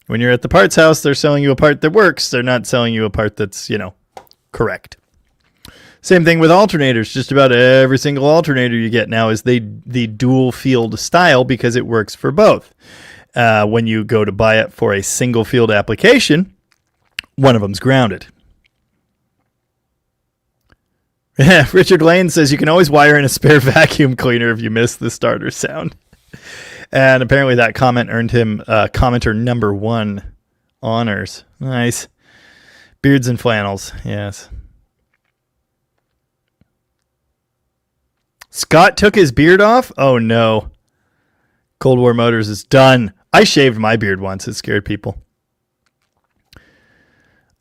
When you're at the parts house, they're selling you a part that works. They're not selling you a part that's, correct. Same thing with alternators. Just about every single alternator you get now is the dual field style because it works for both. When you go to buy it for a single field application, one of them's grounded. Richard Lane says you can always wire in a spare vacuum cleaner if you miss the starter sound. And apparently that comment earned him commenter number 1 honors. Nice. Beards and flannels. Yes. Scott took his beard off? Oh, no. Cold War Motors is done. I shaved my beard once. It scared people.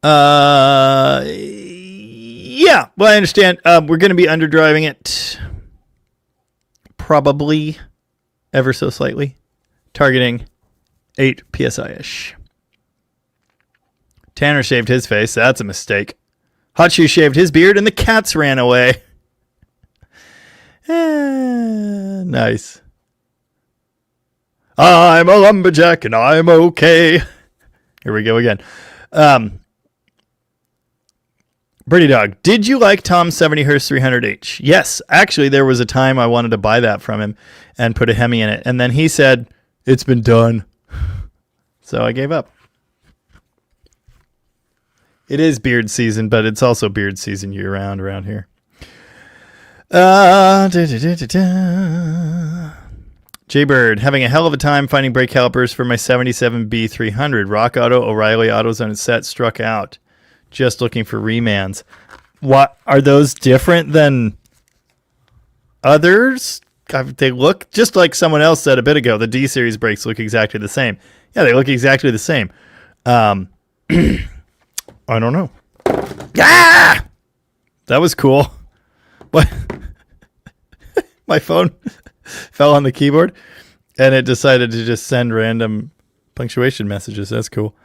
Yeah. Well, I understand. We're going to be underdriving it. Probably ever so slightly. Targeting 8 PSI-ish. Tanner shaved his face. That's a mistake. Hot Shoe shaved his beard and the cats ran away. Nice. I'm a lumberjack and I'm okay. Here we go again. Birdie Dog, did you like Tom's 70 Hz 300H? Yes, actually there was a time I wanted to buy that from him and put a Hemi in it. And then he said, it's been done. So I gave up. It is beard season, but it's also beard season year round around here. Jaybird, having a hell of a time finding brake calipers for my 77B300. Rock Auto, O'Reilly, AutoZone, and Set struck out. Just looking for remans. What are those different than others? They look just like someone else said a bit ago. The D series brakes look exactly the same. Yeah, they look exactly the same. I don't know. Ah! That was cool. What? My phone fell on the keyboard and it decided to just send random punctuation messages. That's cool.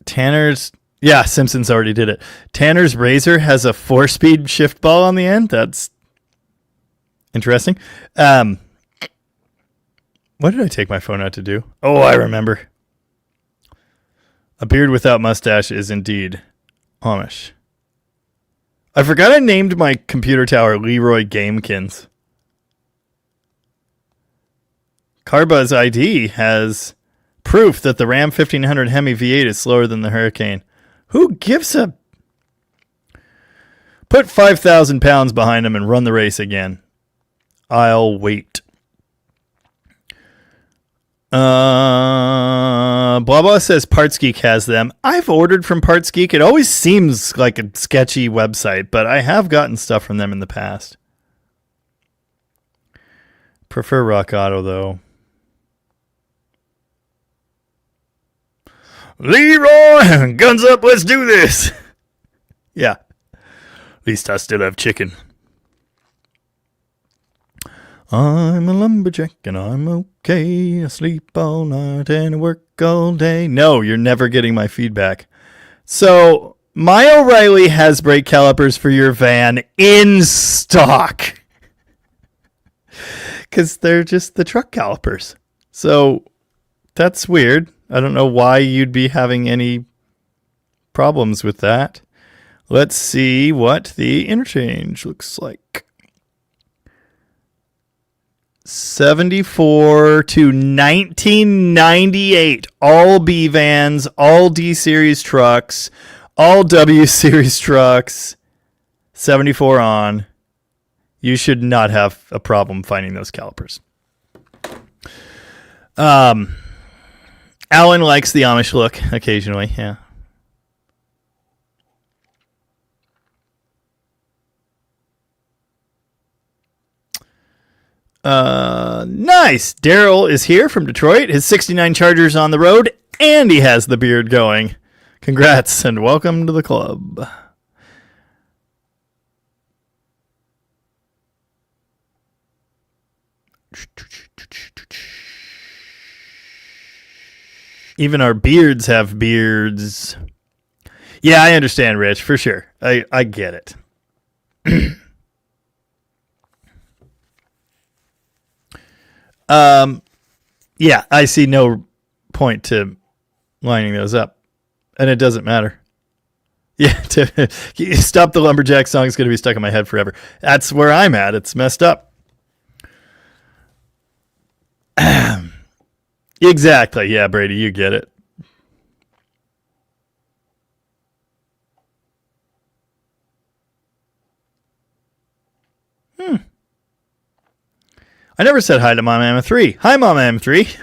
Tanner's, yeah, Simpsons already did it. Tanner's Razor has a 4-speed shift ball on the end. That's interesting. What did I take my phone out to do? Oh, I remember. A beard without mustache is indeed Amish. I forgot I named my computer tower Leroy Gamekins. Carbuzz ID has proof that the Ram 1500 Hemi V8 is slower than the Hurricane. Who gives a... Put 5,000 pounds behind him and run the race again. I'll wait. Blah Blah says Parts Geek has them. I've ordered from Parts Geek. It always seems like a sketchy website, but I have gotten stuff from them in the past. Prefer Rock Auto, though. Leroy, guns up, let's do this. Yeah. At least I still have chicken. I'm a lumberjack and I'm okay. I sleep all night and I work all day. No, you're never getting my feedback. So, my O'Reilly has brake calipers for your van in stock. because they're just the truck calipers. So that's weird. I don't know why you'd be having any problems with that. Let's see what the interchange looks like. 74 to 1998. All B vans, all D series trucks, all W series trucks. 74 on. You should not have a problem finding those calipers. Alan likes the Amish look occasionally. Yeah. Nice. Daryl is here from Detroit. His 69 Charger's on the road, and he has the beard going. Congrats, and welcome to the club. Even our beards have beards. Yeah, I understand, Rich, for sure. I get it. Yeah, I see no point to lining those up, and it doesn't matter. Yeah, Stop the Lumberjack song is going to be stuck in my head forever. That's where I'm at. It's messed up. Exactly. Yeah, Brady, you get it. I never said hi to Mama M3. Hi, Mama M3.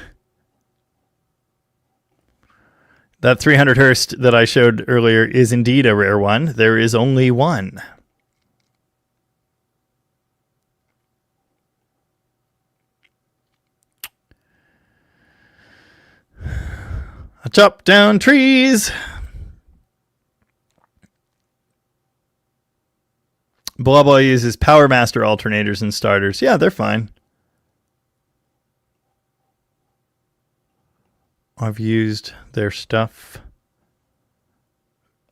That 300 Hurst that I showed earlier is indeed a rare one. There is only one. I chop down trees. Blah Blah uses Power Master alternators and starters. Yeah, they're fine. I've used their stuff.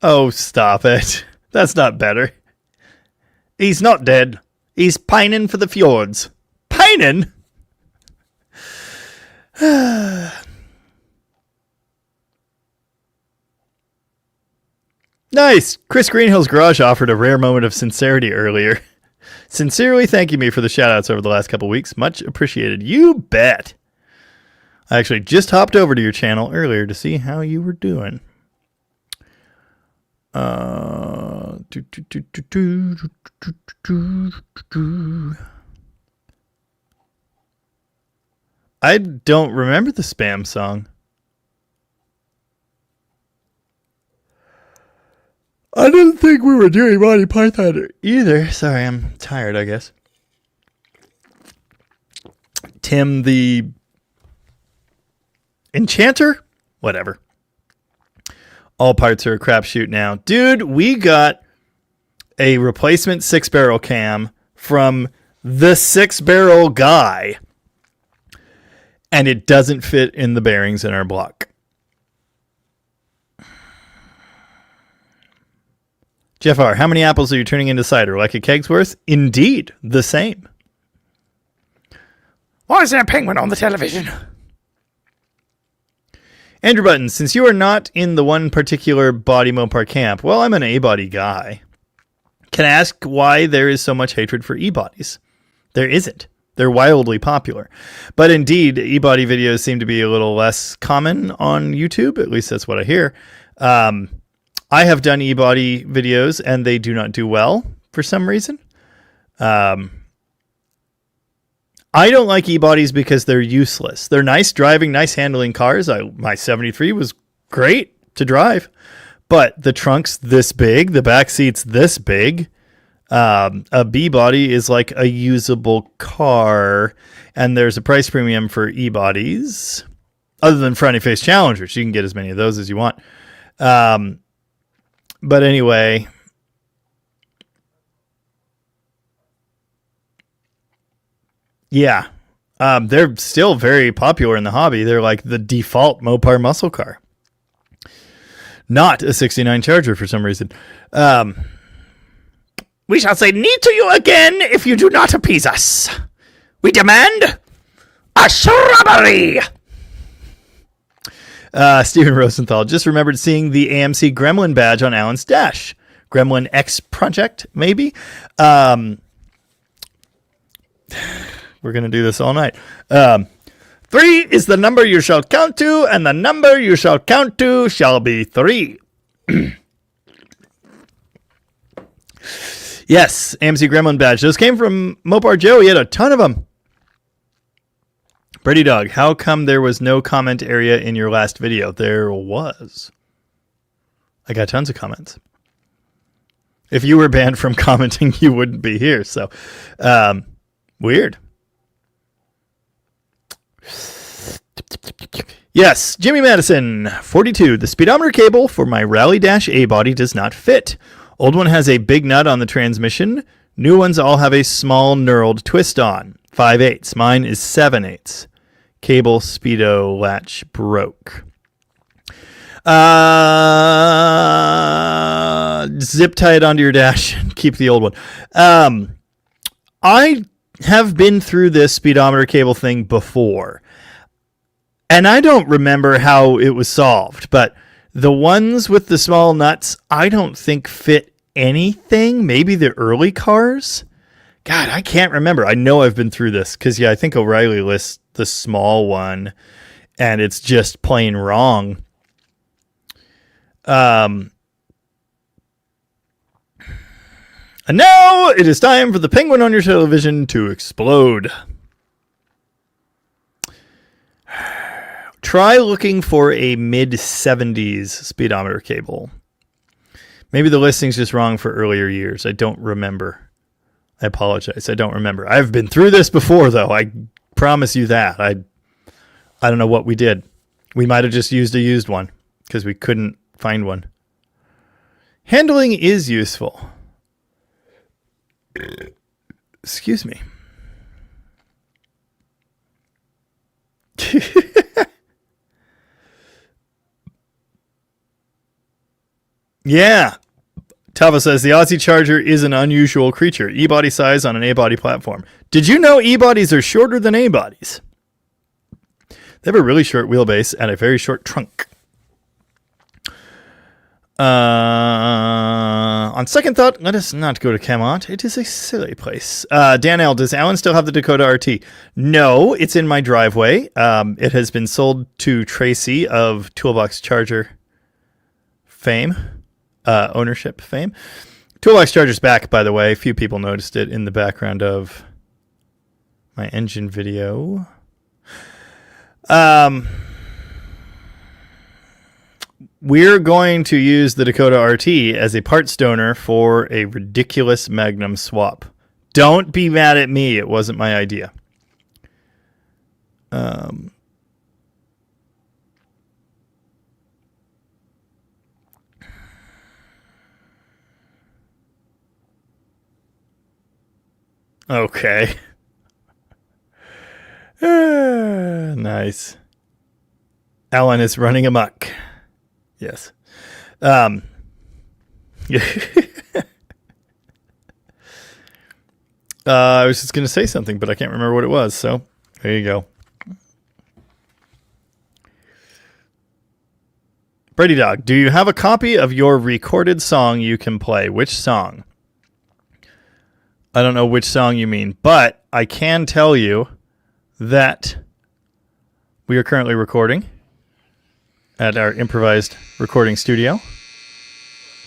Oh, stop it. That's not better. He's not dead. He's pining for the fjords. Pining? Nice. Chris Greenhill's Garage offered a rare moment of sincerity earlier. Sincerely thanking me for the shoutouts over the last couple weeks. Much appreciated. You bet. I actually just hopped over to your channel earlier to see how you were doing. I don't remember the spam song. I didn't think we were doing Monty Python either. Sorry, I'm tired, I guess. Tim the Enchanter? Whatever. All parts are a crapshoot now. Dude, we got a replacement 6-barrel cam from the 6-barrel guy, and it doesn't fit in the bearings in our block. Jeff R., how many apples are you turning into cider? Like a keg's worth? Indeed, the same. Why is there a penguin on the television? Andrew Button, since you are not in the one particular body Mopar camp, well, I'm an A-body guy. Can I ask why there is so much hatred for E-bodies? There isn't. They're wildly popular. But indeed, E-body videos seem to be a little less common on YouTube. At least that's what I hear. I have done E-body videos, and they do not do well for some reason. I don't like E-bodies because they're useless. They're nice driving, nice handling cars. My 73 was great to drive, but the trunk's this big, the back seat's this big. A B-body is like a usable car, and there's a price premium for E-bodies. Other than front face Challengers, you can get as many of those as you want. But anyway, yeah, they're still very popular in the hobby. They're like the default Mopar muscle car. Not a 69 Charger for some reason. We shall say knee to you again if you do not appease us. We demand a shrubbery. Steven Rosenthal just remembered seeing the AMC Gremlin badge on Alan's dash. Gremlin X Project, maybe? We're going to do this all night. 3 is the number you shall count to, and the number you shall count to shall be 3. Yes, AMC Gremlin badge. Those came from Mopar Joe. He had a ton of them. Brady Dog, how come there was no comment area in your last video? There was. I got tons of comments. If you were banned from commenting, you wouldn't be here. So, weird. Yes, Jimmy Madison, 42. The speedometer cable for my Rally Dash A body does not fit. Old one has a big nut on the transmission. New ones all have a small knurled twist on. 5/8. Mine is 7/8. Cable speedo latch broke. Zip tie it onto your dash and keep the old one. I have been through this speedometer cable thing before, and I don't remember how it was solved, but the ones with the small nuts, I don't think fit anything. Maybe the early cars. God, I can't remember. I know I've been through this because, yeah, I think O'Reilly lists the small one, and it's just plain wrong. And now it is time for the penguin on your television to explode. Try looking for a mid-70s speedometer cable. Maybe the listing's just wrong for earlier years. I don't remember. I apologize. I don't remember. I've been through this before, though. I promise you that. I don't know what we did. We might have just used a used one because we couldn't find one. Handling is useful. Excuse me. Yeah. Tava says the Aussie Charger is an unusual creature. E-body size on an A-body platform. Did you know E-bodies are shorter than A-bodies? They have a really short wheelbase and a very short trunk. On second thought, let us not go to Camelot. It is a silly place. Dan L., does Alan still have the Dakota RT? No, it's in my driveway. It has been sold to Tracy of Toolbox Charger fame. Ownership fame. Toolbox Charger's back, by the way. A few people noticed it in the background of my engine video. We're going to use the Dakota RT as a parts donor for a ridiculous Magnum swap. Don't be mad at me. It wasn't my idea. Okay. Nice. Alan is running amok. Yes. I was just going to say something, but I can't remember what it was. So there you go. Brady Dog, do you have a copy of your recorded song you can play? Which song? I don't know which song you mean, but I can tell you that we are currently recording at our improvised recording studio.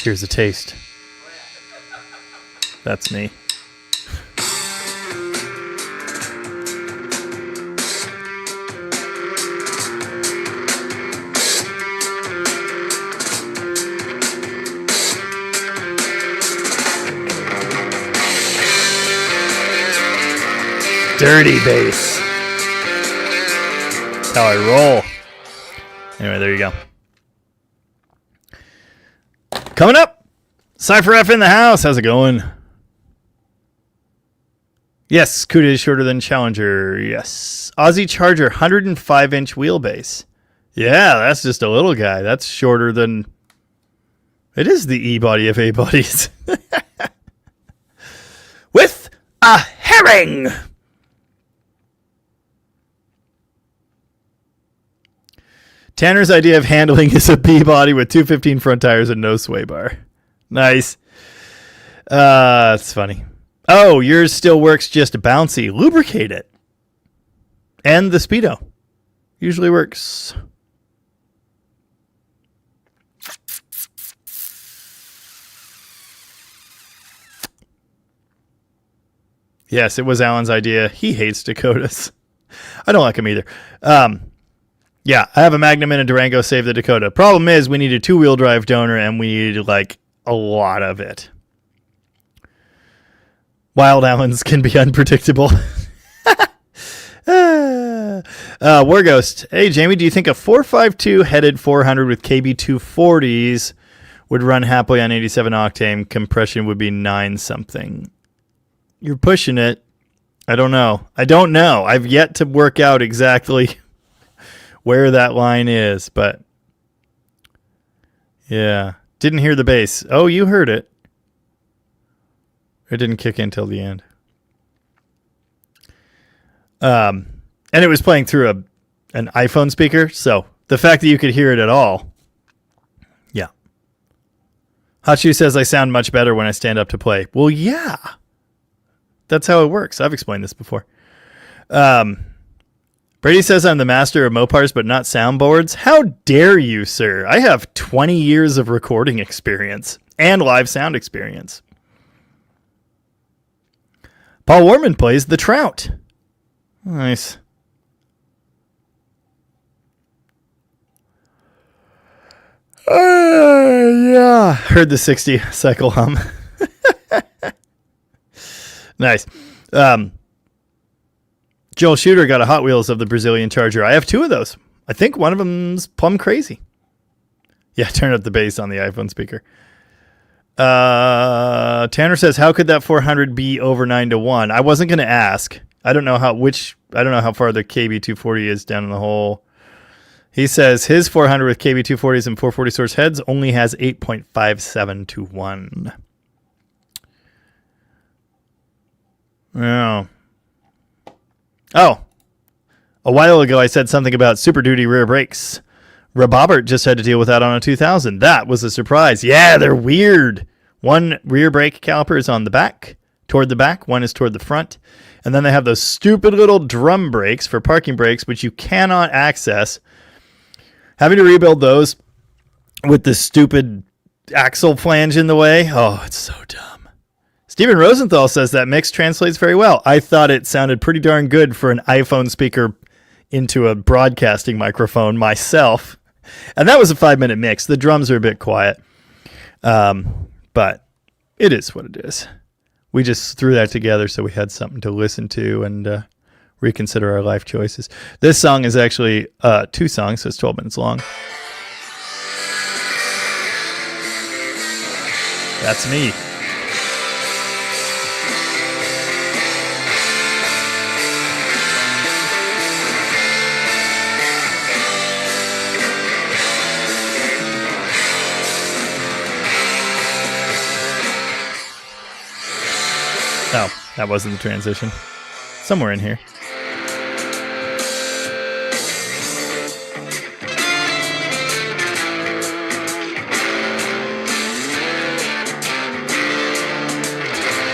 Here's a taste. That's me. Dirty bass. That's how I roll. Anyway, there you go. Coming up, Cypher F in the house. How's it going? Yes, Cuda is shorter than Challenger. Yes. Aussie Charger, 105-inch wheelbase. Yeah, that's just a little guy. That's shorter than... It is the E-body of A-bodies. With a herring! Tanner's idea of handling is a B body with 215 front tires and no sway bar. Nice. It's funny. Oh, yours still works just bouncy. Lubricate it. And the Speedo. Usually works. Yes, it was Alan's idea. He hates Dakotas. I don't like him either. Yeah, I have a Magnum and a Durango. Save the Dakota. Problem is, we need a 2-wheel drive donor, and we need like a lot of it. Wild Allens can be unpredictable. War Ghost. Hey, Jamie, do you think a 452 headed 400 with KB240s would run happily on 87 octane? Compression would be 9 something. You're pushing it. I don't know. I've yet to work out exactly where that line is, but yeah. Didn't hear the bass. Oh, you heard it. It didn't kick in till the end. And it was playing through an iPhone speaker, so the fact that you could hear it at all. Yeah. Hachu says I sound much better when I stand up to play. Well, yeah. That's how it works. I've explained this before. Brady says I'm the master of Mopars, but not soundboards. How dare you, sir? I have 20 years of recording experience and live sound experience. Paul Warman plays the Trout. Nice. Yeah. Heard the 60 cycle hum. Nice. Joel Shooter got a Hot Wheels of the Brazilian Charger. I have 2 of those. I think one of them's plumb crazy. Yeah, turn up the bass on the iPhone speaker. Tanner says, how could that 400 be over 9-1? I wasn't going to ask. I don't know how far the KB240 is down in the hole. He says his 400 with KB240s and 440 source heads only has 8.57 to 1. Oh. Oh. A while ago I said something about Super Duty rear brakes. Robobert just had to deal with that on a 2000. That was a surprise. Yeah, they're weird. One rear brake caliper is on the back, toward the back. One is toward the front. And then they have those stupid little drum brakes for parking brakes, which you cannot access. Having to rebuild those with the stupid axle flange in the way. Oh, it's so dumb. Steven Rosenthal says that mix translates very well. I thought it sounded pretty darn good for an iPhone speaker into a broadcasting microphone myself. And that was a 5-minute mix. The drums are a bit quiet. But it is what it is. We just threw that together so we had something to listen to and reconsider our life choices. This song is actually 2 songs, so it's 12 minutes long. That's me. Oh, that wasn't the transition. Somewhere in here.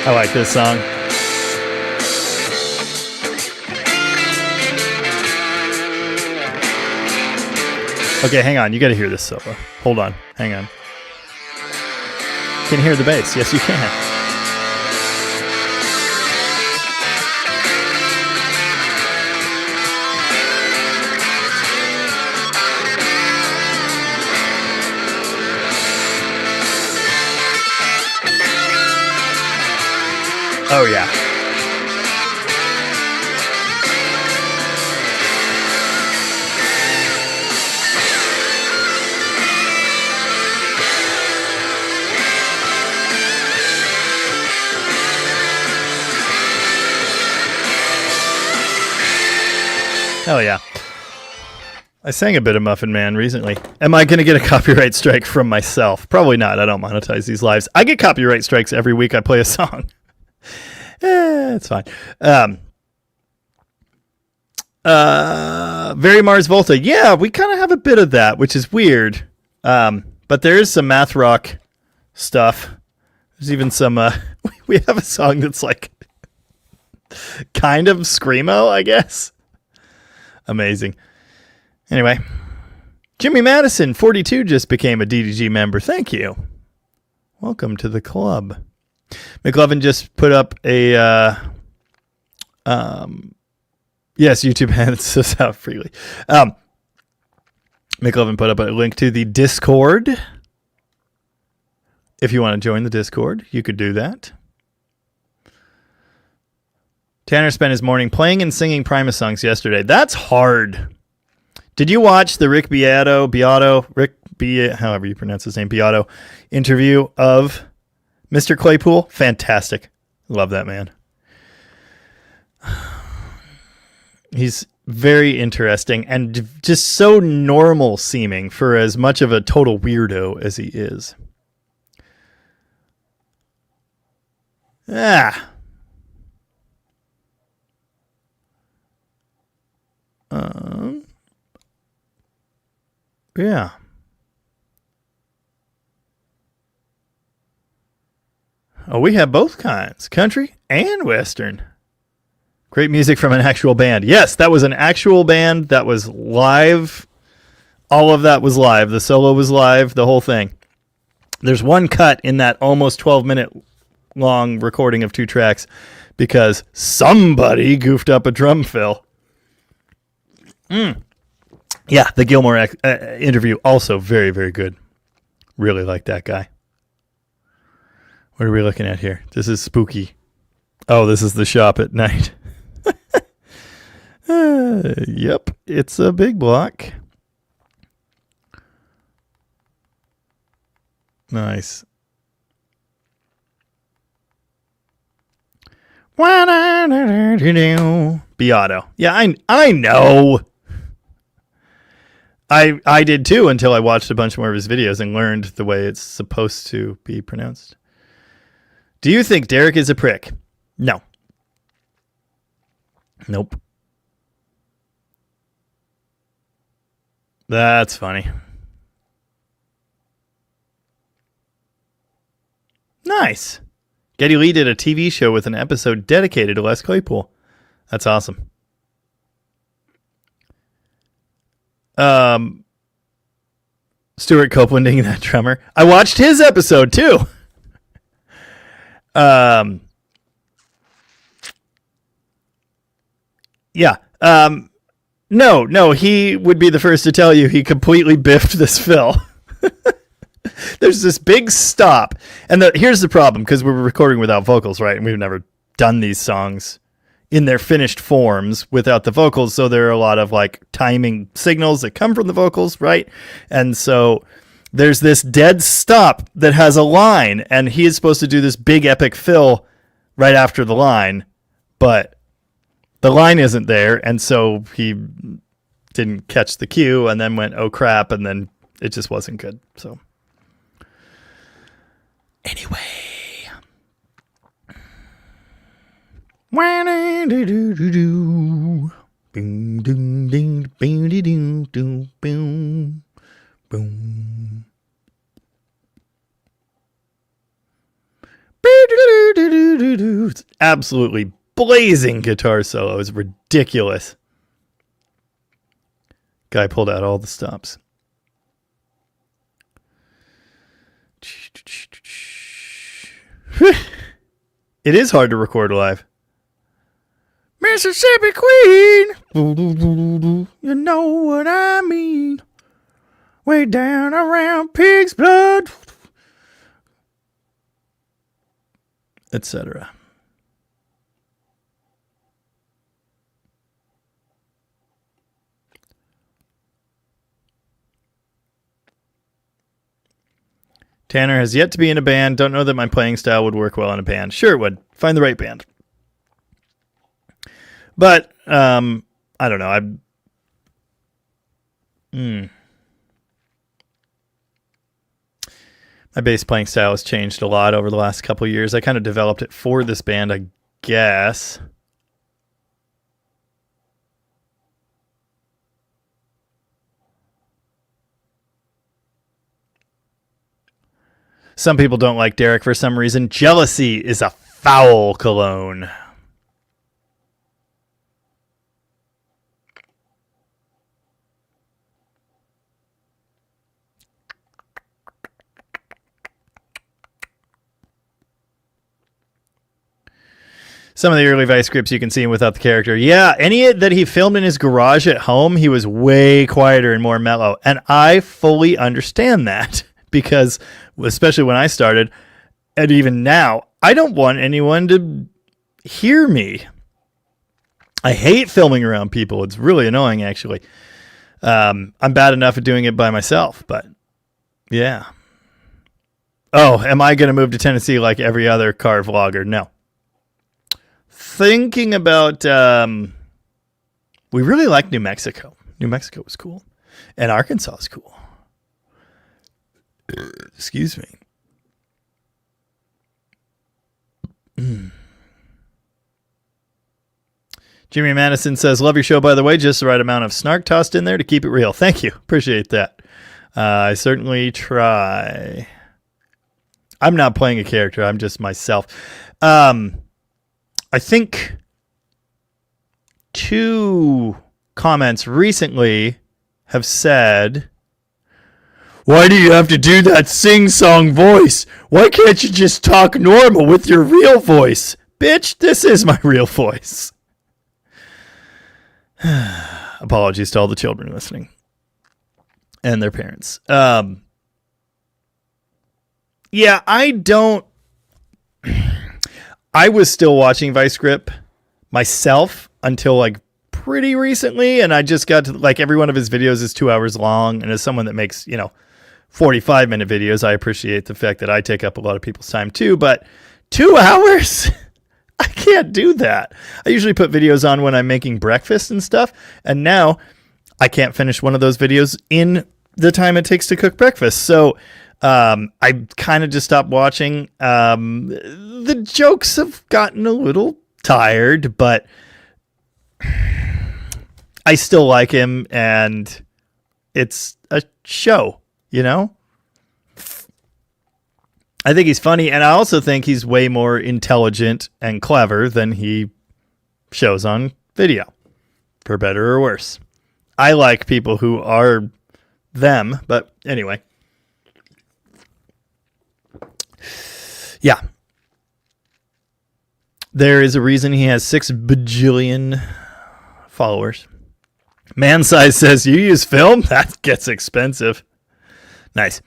I like this song. Okay, hang on. You got to hear this solo. Hold on. Hang on. Can you hear the bass? Yes, you can. Oh, yeah. Hell yeah. I sang a bit of Muffin Man recently. Am I going to get a copyright strike from myself? Probably not. I don't monetize these lives. I get copyright strikes every week I play a song. It's fine. Very Mars Volta. Yeah, we kind of have a bit of that, which is weird. But there is some math rock stuff. There's even some, we have a song that's like kind of screamo, I guess. Amazing. Anyway, Jimmy Madison, 42, just became a DDG member. Thank you. Welcome to the club. McLovin just put up a, yes, YouTube hands this out freely. McLovin put up a link to the Discord. If you want to join the Discord, you could do that. Tanner spent his morning playing and singing Primus songs yesterday. That's hard. Did you watch the Rick Beato, however you pronounce his name, Beato, interview of Mr. Claypool? Fantastic. Love that man. He's very interesting and just so normal seeming for as much of a total weirdo as he is. Yeah. Oh, we have both kinds, country and Western. Great music from an actual band. Yes, that was an actual band that was live. All of that was live. The solo was live, the whole thing. There's one cut in that almost 12-minute long recording of 2 tracks because somebody goofed up a drum fill. Yeah, the Gilmore interview, also very, very good. Really like that guy. What are we looking at here? This is spooky. Oh, this is the shop at night. Yep, it's a big block. Nice. Beato. Yeah, I know. I did too until I watched a bunch more of his videos and learned the way it's supposed to be pronounced. Do you think Derek is a prick? No. Nope. That's funny. Nice. Geddy Lee did a TV show with an episode dedicated to Les Claypool. That's awesome. Stuart Copelanding, that drummer. I watched his episode too. Yeah. No, he would be the first to tell you he completely biffed this fill. There's this big stop. And here's the problem, because we're recording without vocals, right? And we've never done these songs in their finished forms without the vocals. So there are a lot of like timing signals that come from the vocals, right? And so there's this dead stop that has a line, and he is supposed to do this big epic fill right after the line, but the line isn't there. And so he didn't catch the cue and then went, oh crap. And then it just wasn't good. So anyway. It's absolutely blazing guitar solo. It's ridiculous. Guy pulled out all the stops. It is hard to record live. Mississippi Queen, you know what I mean. Way down around pig's blood, etc. Tanner has yet to be in a band. Don't know that my playing style would work well in a band. Sure it would. Find the right band. But, I don't know. My bass playing style has changed a lot over the last couple of years. I kind of developed it for this band, I guess. Some people don't like Derek for some reason. Jealousy is a foul cologne. Some of the early Vice scripts you can see him without the character. Yeah, any that he filmed in his garage at home, he was way quieter and more mellow. And I fully understand that because, especially when I started, and even now, I don't want anyone to hear me. I hate filming around people. It's really annoying, actually. I'm bad enough at doing it by myself, but yeah. Oh, am I going to move to Tennessee like every other car vlogger? No. Thinking about, we really like New Mexico. New Mexico was cool. And Arkansas is cool. Excuse me. Jimmy Madison says, love your show, by the way. Just the right amount of snark tossed in there to keep it real. Thank you. Appreciate that. I certainly try. I'm not playing a character. I'm just myself. I think 2 comments recently have said, why do you have to do that sing-song voice? Why can't you just talk normal with your real voice? Bitch, this is my real voice. Apologies to all the children listening and their parents. Yeah, I was still watching Vice Grip myself until like pretty recently, and I just got to like every one of his videos is 2 hours long, and as someone that makes 45-minute videos, I appreciate the fact that I take up a lot of people's time too, but 2 hours? I can't do that. I usually put videos on when I'm making breakfast and stuff, and now I can't finish one of those videos in the time it takes to cook breakfast. So I kind of just stopped watching. The jokes have gotten a little tired, but I still like him, and it's a show, I think he's funny, and I also think he's way more intelligent and clever than he shows on video, for better or worse. I like people who are them, but anyway. Yeah. There is a reason he has 6 bajillion followers. Man Size says, you use film? That gets expensive. Nice.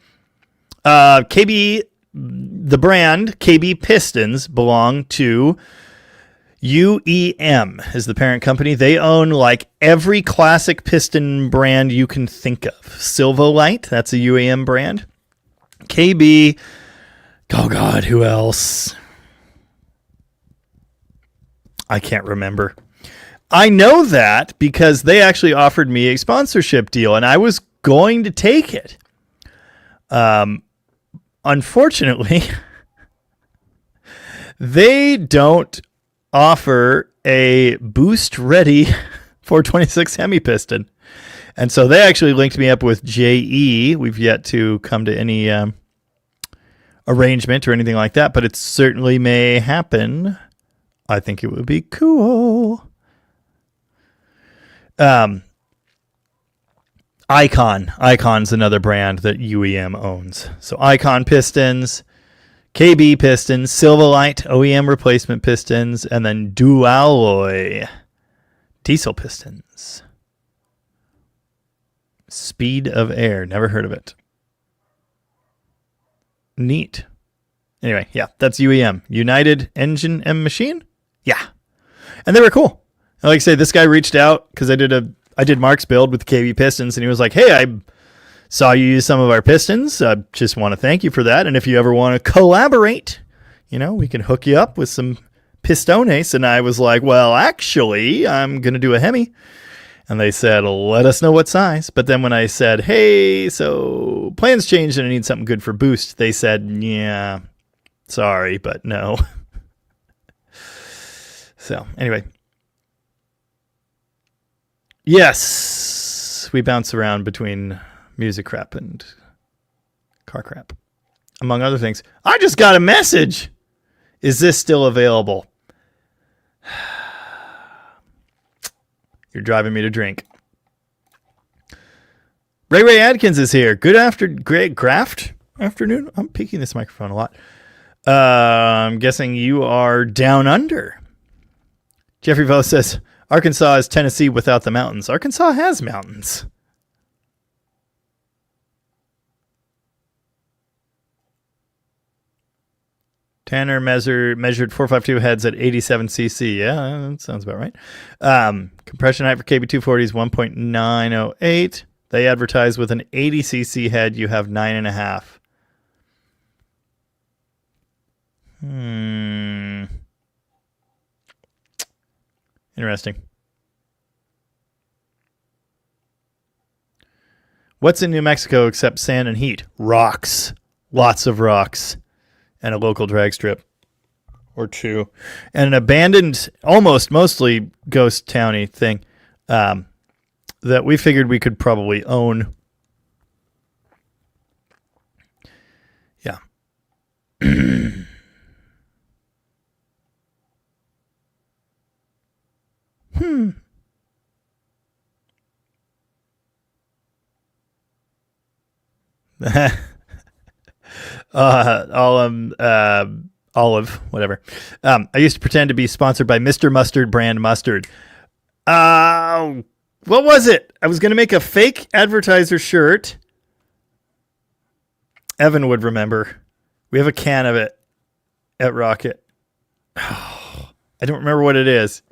KB, the brand, KB Pistons, belong to UEM, is the parent company. They own like every classic piston brand you can think of. Silvolite, that's a UEM brand. KB, oh God, who else? I can't remember. I know that because they actually offered me a sponsorship deal, and I was going to take it. Unfortunately, they don't offer a boost ready 426 Hemi piston. And so they actually linked me up with JE. We've yet to come to any arrangement or anything like that, but it certainly may happen. I think it would be cool. Icon's another brand that UEM owns. So Icon pistons, KB pistons, Silvolite OEM replacement pistons, and then Dualloy diesel pistons. Speed of Air, never heard of it. Neat. Anyway, yeah, that's UEM. United Engine and Machine? Yeah. And they were cool. And like I say, this guy reached out because I did Mark's build with KB Pistons, and he was like, hey, I saw you use some of our pistons. I just want to thank you for that. And if you ever want to collaborate, we can hook you up with some pistones. And I was like, well, actually, I'm going to do a Hemi. And they said, let us know what size. But then when I said, hey, so plans changed and I need something good for boost, they said, yeah, sorry, but no. So anyway. Yes, we bounce around between music crap and car crap. among other things. I just got a message. Is this still available? You're driving me to drink. Ray Adkins is here. Good afternoon. I'm peeking this microphone a lot. I'm guessing you are down under. Jeffrey Vo says, Arkansas is Tennessee without the mountains. Arkansas has mountains. Tanner measured 452 heads at 87 cc. Yeah, that sounds about right. Compression height for KB240 is 1.908. They advertise with an 80 cc head, you have 9.5. Interesting. What's in New Mexico except sand and heat? Rocks. Lots of rocks. And a local drag strip or two. And an abandoned, mostly ghost towny thing that we figured we could probably own. Yeah. Olive, whatever. I used to pretend to be sponsored by Mr. Mustard brand mustard. What was it? I was going to make a fake advertiser shirt. Evan would remember. We have a can of it at Rocket. I don't remember what it is.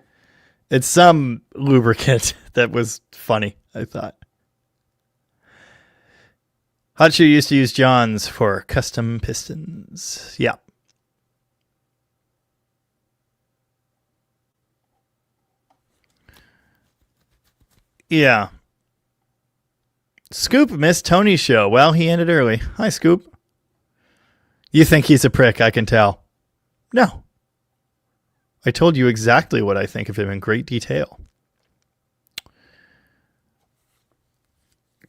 It's some lubricant that was funny, I thought. Hot Shoe used to use John's for custom pistons. Yeah. Yeah. Scoop missed Tony's show. Well, he ended early. Hi, Scoop. You think he's a prick, I can tell. No. I told you exactly what I think of him in great detail.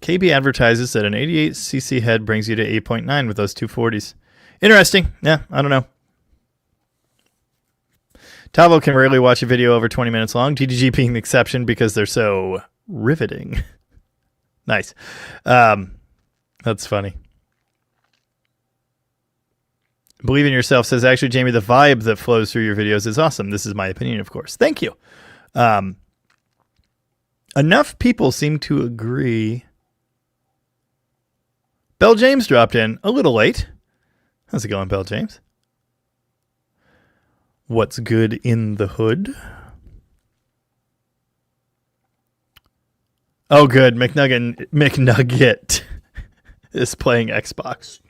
KB advertises that an 88cc head brings you to 8.9 with those 240s. Interesting. Yeah, I don't know. Tavo can rarely watch a video over 20 minutes long, DDG being the exception because they're so riveting. Nice. That's funny. Believe in Yourself says, actually, Jamie, the vibe that flows through your videos is awesome. This is my opinion, of course. Thank you. Enough people seem to agree. Bell James dropped in a little late. How's it going, Bell James? What's good in the hood? Oh, good. McNugget is playing Xbox.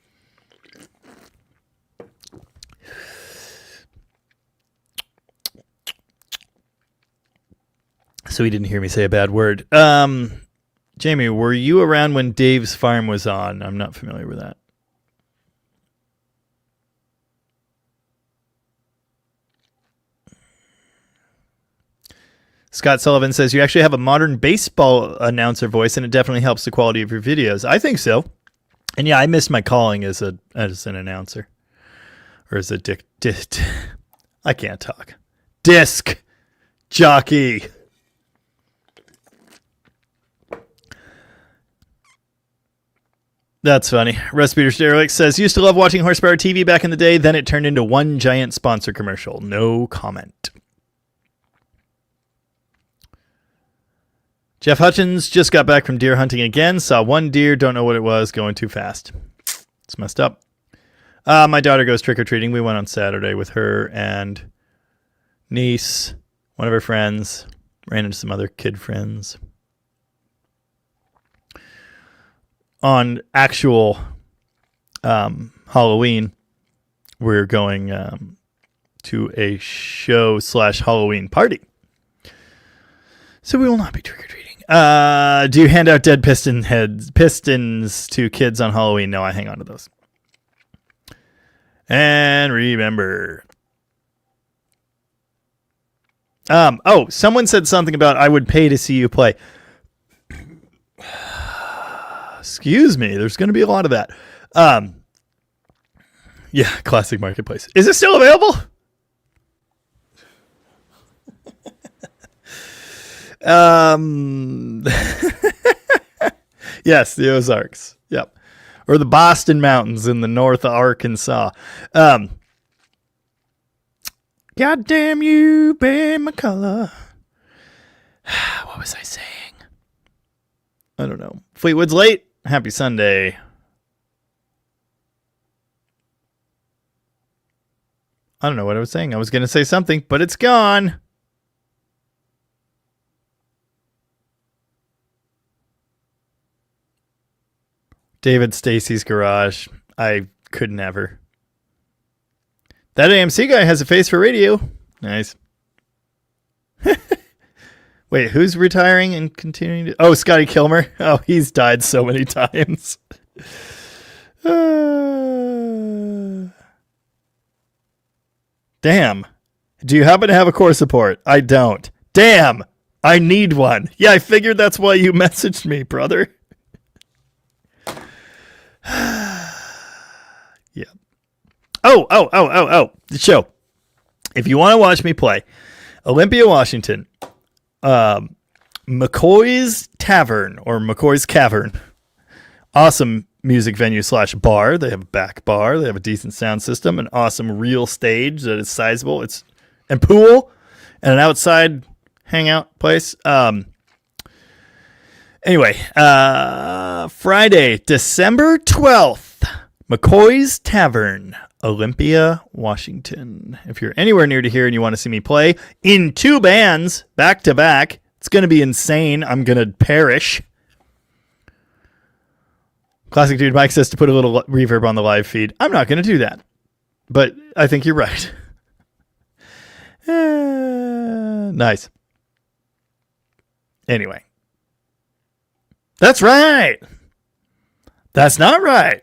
So he didn't hear me say a bad word. Jamie, were you around when Dave's Farm was on? I'm not familiar with that. Scott Sullivan says, you actually have a modern baseball announcer voice, and it definitely helps the quality of your videos. I think so. And yeah, I missed my calling as an announcer. Or as a I can't talk. Disc jockey. That's funny. Respirator Sterling says, used to love watching Horsepower TV back in the day, then it turned into one giant sponsor commercial. No comment. Jeff Hutchins just got back from deer hunting again. Saw one deer, don't know what it was, going too fast. It's messed up. My daughter goes trick-or-treating. We went on Saturday with her and niece, one of her friends, ran into some other kid friends. On actual Halloween, we're going to a show/Halloween party. So we will not be trick-or-treating. Do you hand out dead pistons to kids on Halloween? No, I hang on to those. And remember. Someone said something about I would pay to see you play. Excuse me, there's going to be a lot of that. Yeah, classic marketplace. Is it still available? Yes, the Ozarks. Yep. Or the Boston Mountains in the north of Arkansas. God damn you, Ben McCullough. What was I saying? I don't know. Fleetwood's late. Happy Sunday. I don't know what I was saying. I was going to say something, but it's gone. David Stacy's garage. I could never. That AMC guy has a face for radio. Nice. Wait, who's retiring and continuing to... Oh, Scotty Kilmer. Oh, he's died so many times. Damn. Do you happen to have a core support? I don't. Damn. I need one. Yeah, I figured that's why you messaged me, brother. Yeah. Oh. The show. If you want to watch me play, Olympia, Washington, McCoy's Tavern or McCoy's Cavern. Awesome music venue / bar. They have a back bar. They have a decent sound system, an awesome real stage that is sizable. And pool and an outside hangout place. Anyway, Friday, December 12th, McCoy's Tavern, Olympia, Washington. If you're anywhere near to here and you want to see me play in 2 bands back to back, it's going to be insane. I'm going to perish. Classic Dude Mike says to put a little reverb on the live feed. I'm not going to do that, but I think you're right. Nice. Anyway. That's right. That's not right.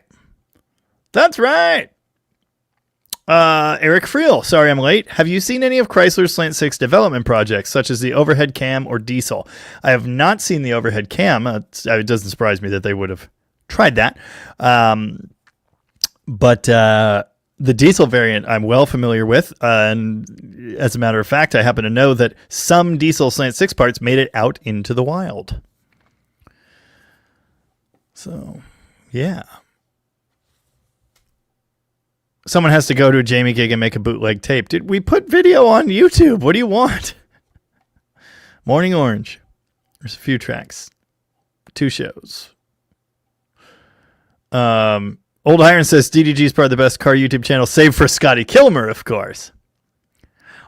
That's right. Eric Friel, sorry I'm late. Have you seen any of Chrysler's Slant 6 development projects, such as the overhead cam or diesel? I have not seen the overhead cam. It doesn't surprise me that they would have tried that. But the diesel variant I'm well familiar with. And as a matter of fact, I happen to know that some diesel Slant 6 parts made it out into the wild. So, yeah. Someone has to go to a Jamie gig and make a bootleg tape. Dude, we put video on YouTube. What do you want? Morning Orange. There's a few tracks. 2 shows. Old Iron says DDG is probably the best car YouTube channel, save for Scotty Kilmer, of course.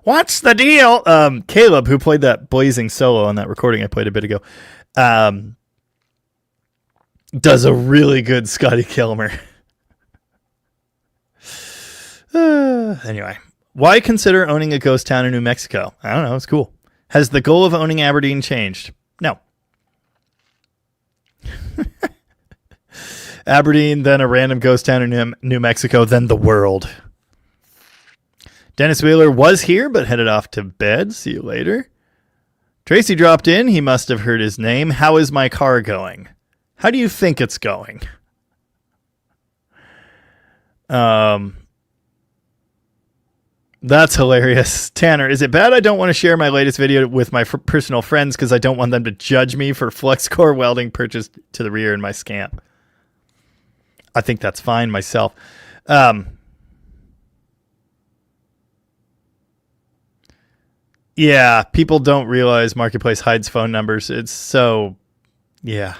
What's the deal? Caleb, who played that blazing solo on that recording I played a bit ago, does a really good Scotty Kilmer. Anyway, why consider owning a ghost town in New Mexico? I don't know. It's cool. Has the goal of owning Aberdeen changed? No. Aberdeen, then a random ghost town in New Mexico, then the world. Dennis Wheeler was here, but headed off to bed. See you later. Tracy dropped in. He must have heard his name. How is my car going? How do you think it's going? That's hilarious. Tanner, is it bad I don't want to share my latest video with my personal friends because I don't want them to judge me for FlexCore welding purchased to the rear in my scamp? I think that's fine myself. Yeah, people don't realize Marketplace hides phone numbers. It's so, yeah.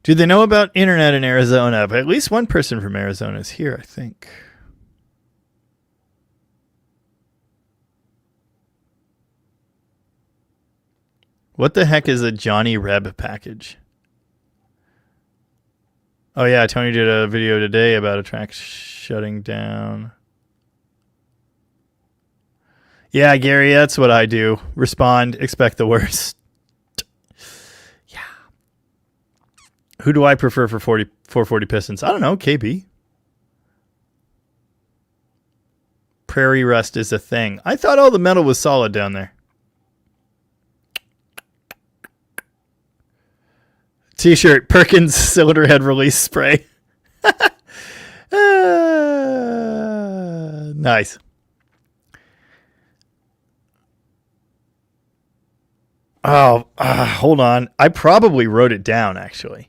Do they know about internet in Arizona? But at least one person from Arizona is here, I think. What the heck is a Johnny Reb package? Oh, yeah, Tony did a video today about a track shutting down. Yeah, Gary, that's what I do. Respond, expect the worst. Who do I prefer for 440 Pistons? I don't know. KB. Prairie rust is a thing. I thought all the metal was solid down there. T-shirt, Perkins cylinder head release spray. Nice. Oh, hold on. I probably wrote it down, actually.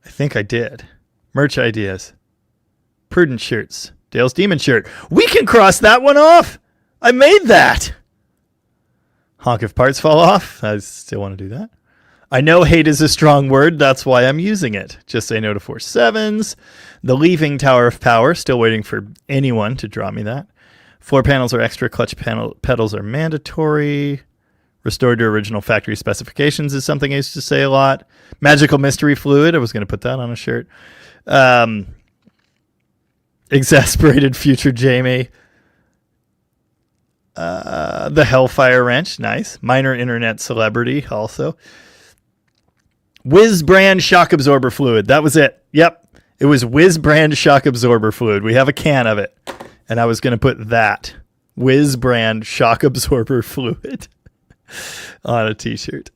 I think I did. Merch ideas. Prudent shirts. Dale's Demon shirt. We can cross that one off. I made that. Honk if parts fall off. I still want to do that. I know hate is a strong word. That's why I'm using it. Just say no to 4.7s. The Leaving Tower of Power. Still waiting for anyone to draw me that. Floor panels are extra. Clutch pedals are mandatory. Restored to original factory specifications is something I used to say a lot. Magical mystery fluid. I was going to put that on a shirt. Exasperated future Jamie. The Hellfire wrench. Nice. Minor internet celebrity also. Whiz brand shock absorber fluid. That was it. Yep. It was Whiz brand shock absorber fluid. We have a can of it. And I was going to put that. Whiz brand shock absorber fluid. On a t-shirt.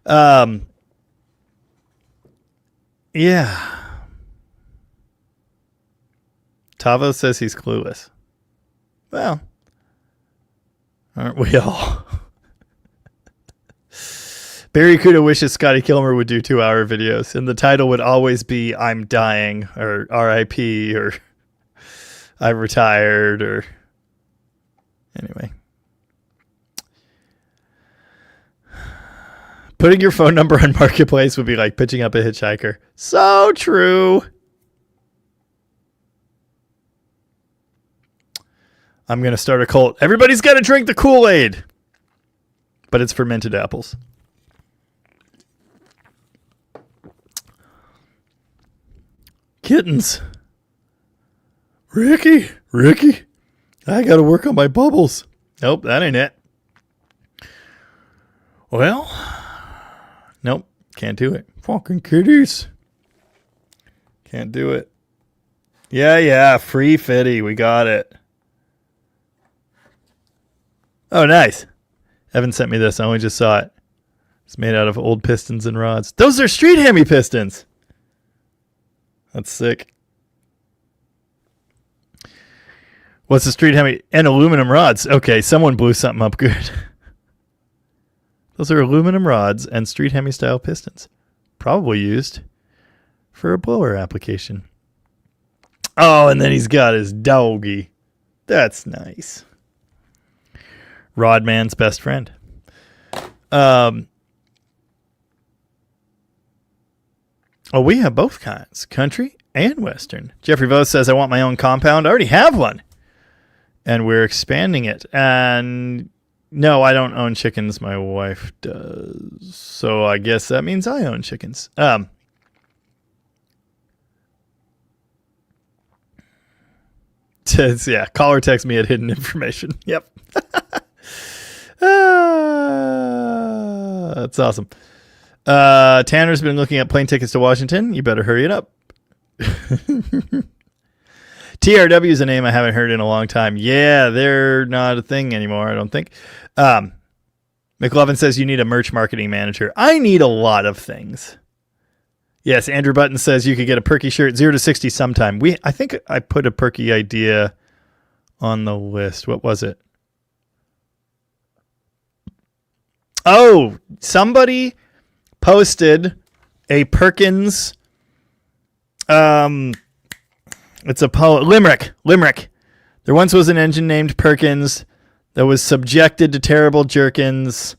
Yeah. Tavo says he's clueless. Well, aren't we all? Barry Kuda wishes Scotty Kilmer would do 2-hour videos, and the title would always be I'm dying, or RIP, or I retired, or anyway. Putting your phone number on Marketplace would be like pitching up a hitchhiker. So true. I'm going to start a cult. Everybody's got to drink the Kool-Aid. But it's fermented apples. Kittens. Ricky, I got to work on my bubbles. Nope, that ain't it. Well, nope, can't do it. Fucking kitties. Can't do it. Yeah, free fitty. We got it. Oh, nice. Evan sent me this. I only just saw it. It's made out of old pistons and rods. Those are street hammy pistons. That's sick. What's the street hammy? And aluminum rods. Okay, someone blew something up good. Those are aluminum rods and street hemi style pistons. Probably used for a blower application. Oh, and then he's got his doggy. That's nice. Rodman's best friend. Oh, we have both kinds. Country and Western. Jeffrey Vose says, I want my own compound. I already have one. And we're expanding it. And no, I don't own chickens. My wife does. So I guess that means I own chickens. Yeah, call or text me at hidden information. Yep. That's awesome. Tanner's been looking at plane tickets to Washington. You better hurry it up. TRW is a name I haven't heard in a long time. Yeah, they're not a thing anymore, I don't think. McLovin says you need a merch marketing manager. I need a lot of things. Yes, Andrew Button says you could get a Perky shirt 0 to 60 sometime. I think I put a Perky idea on the list. What was it? Oh, somebody posted a Perkins. It's a limerick. There once was an engine named Perkins that was subjected to terrible jerkins.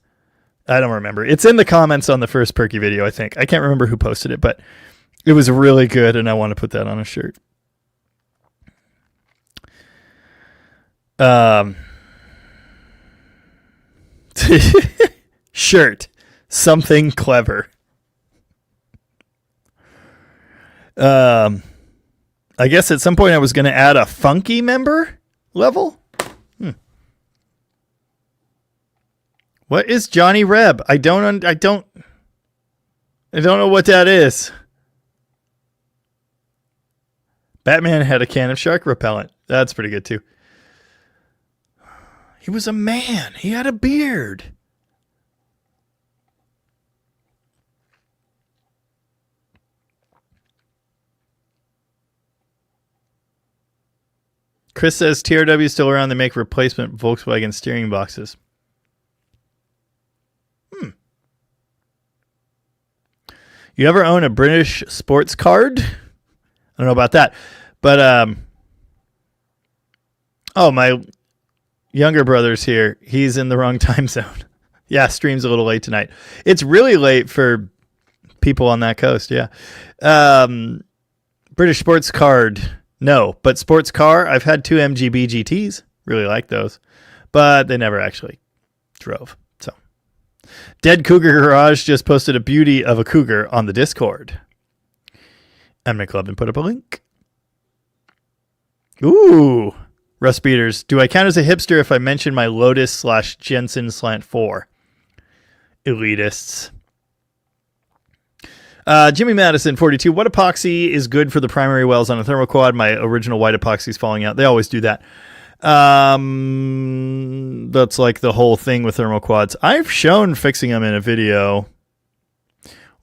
I don't remember. It's in the comments on the first Perky video, I think. I can't remember who posted it, but it was really good, and I want to put that on a shirt. Shirt. Something clever. I guess at some point I was going to add a funky member level. What is Johnny Reb? I don't know what that is. Batman had a can of shark repellent. That's pretty good too. He was a man. He had a beard. Chris says TRW is still around. They make replacement Volkswagen steering boxes. You ever own a British sports card? I don't know about that. But, oh, my younger brother's here. He's in the wrong time zone. Yeah, stream's a little late tonight. It's really late for people on that coast, yeah. British sports card, no. But sports car, I've had 2 MGB GTs. Really like those. But they never actually drove. So, Dead Cougar Garage just posted a beauty of a cougar on the Discord. And McLovin put up a link. Ooh. Rust Beaters. Do I count as a hipster if I mention my Lotus/Jensen Slant 4? Elitists. Jimmy Madison, 42. What epoxy is good for the primary wells on a thermoquad? My original white epoxy is falling out. They always do that. That's like the whole thing with thermoquads. I've shown fixing them in a video.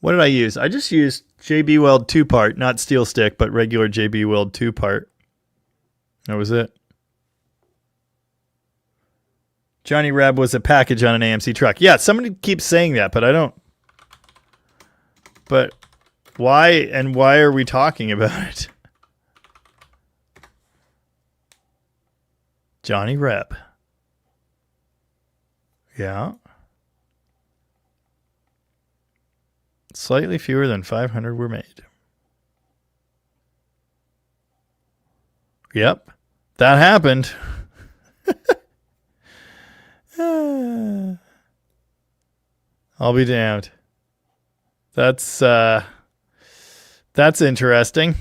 What did I use? I just used JB Weld 2-part, not steel stick, but regular JB Weld 2-part. That was it. Johnny Reb was a package on an AMC truck. Yeah, somebody keeps saying that, but I don't. But why and why are we talking about it? Johnny Reb. Yeah. Slightly fewer than 500 were made. Yep. That happened. I'll be damned. That's interesting.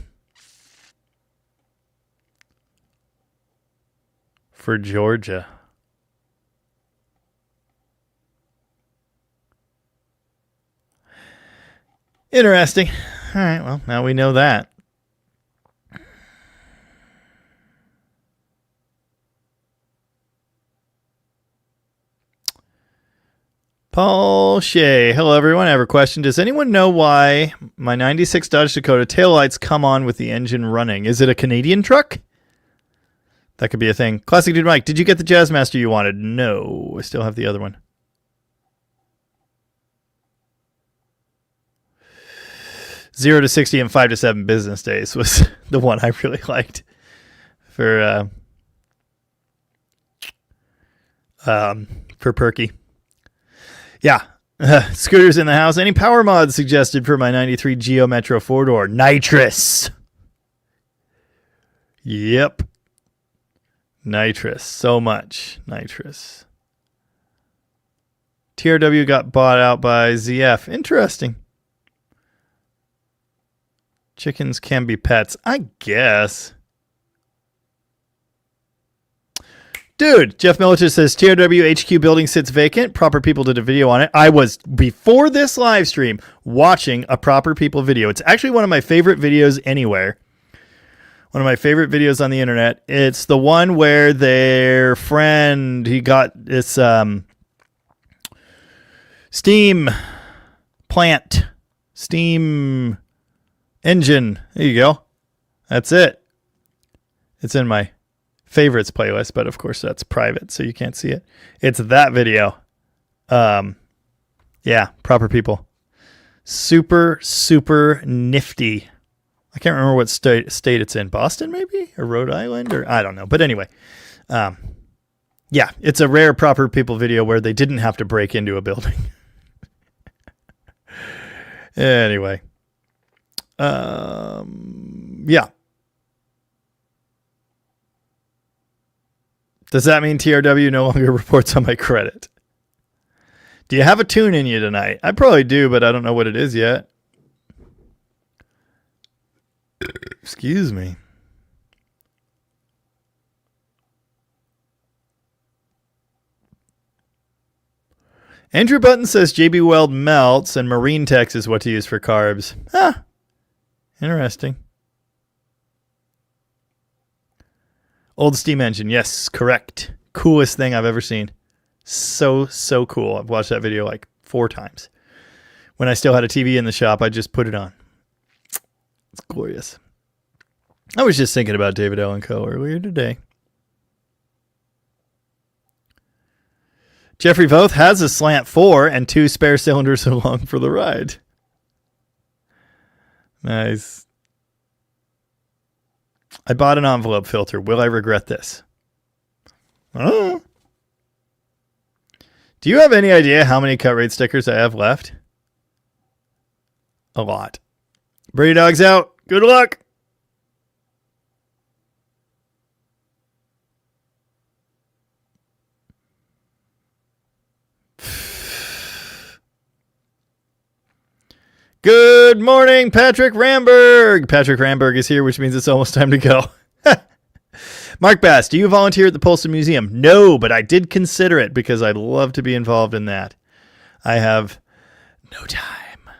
For Georgia. Interesting. All right, well, now we know that. Paul Shea. Hello, everyone. I have a question. Does anyone know why my 96 Dodge Dakota taillights come on with the engine running? Is it a Canadian truck? That could be a thing. Classic Dude Mike, did you get the Jazzmaster you wanted? No, I still have the other one. Zero to 60 in 5 to 7 business days was the one I really liked for Perky. Yeah. Scooters in the house. Any power mods suggested for my 93 Geo Metro 4-door? Nitrous. Yep. Nitrous. So much nitrous. TRW got bought out by ZF. Interesting. Chickens can be pets. I guess. Dude, Jeff Militich says TRW HQ building sits vacant. Proper People did a video on it. I was, before this live stream, watching a Proper People video. It's actually one of my favorite videos anywhere. One of my favorite videos on the internet. It's the one where their friend, he got this steam plant, steam engine. There you go. That's it. It's in my favorites playlist, but of course that's private, so you can't see it. It's that video. Yeah, Proper People. Super, super nifty. I can't remember what state it's in. Boston, maybe? Or Rhode Island? Or I don't know. But anyway, yeah, it's a rare Proper People video where they didn't have to break into a building. Anyway. Yeah. Does that mean TRW no longer reports on my credit? Do you have a tune in you tonight? I probably do, but I don't know what it is yet. Excuse me. Andrew Button says JB Weld melts and Marine Tex is what to use for carbs. Ah, interesting. Old steam engine. Yes, correct. Coolest thing I've ever seen. So cool. I've watched that video like 4 times. When I still had a TV in the shop, I just put it on. It's glorious. I was just thinking about David Allen Co. earlier today. Jeffrey Voth has a slant 4 and 2 spare cylinders along for the ride. Nice. I bought an envelope filter. Will I regret this? Oh. Do you have any idea how many cut rate stickers I have left? A lot. Brady Dog's out. Good luck. Good morning, Patrick Ramberg. Patrick Ramberg is here, which means it's almost time to go. Mark Bass, do you volunteer at the Postal Museum? No, but I did consider it because I'd love to be involved in that. I have no time.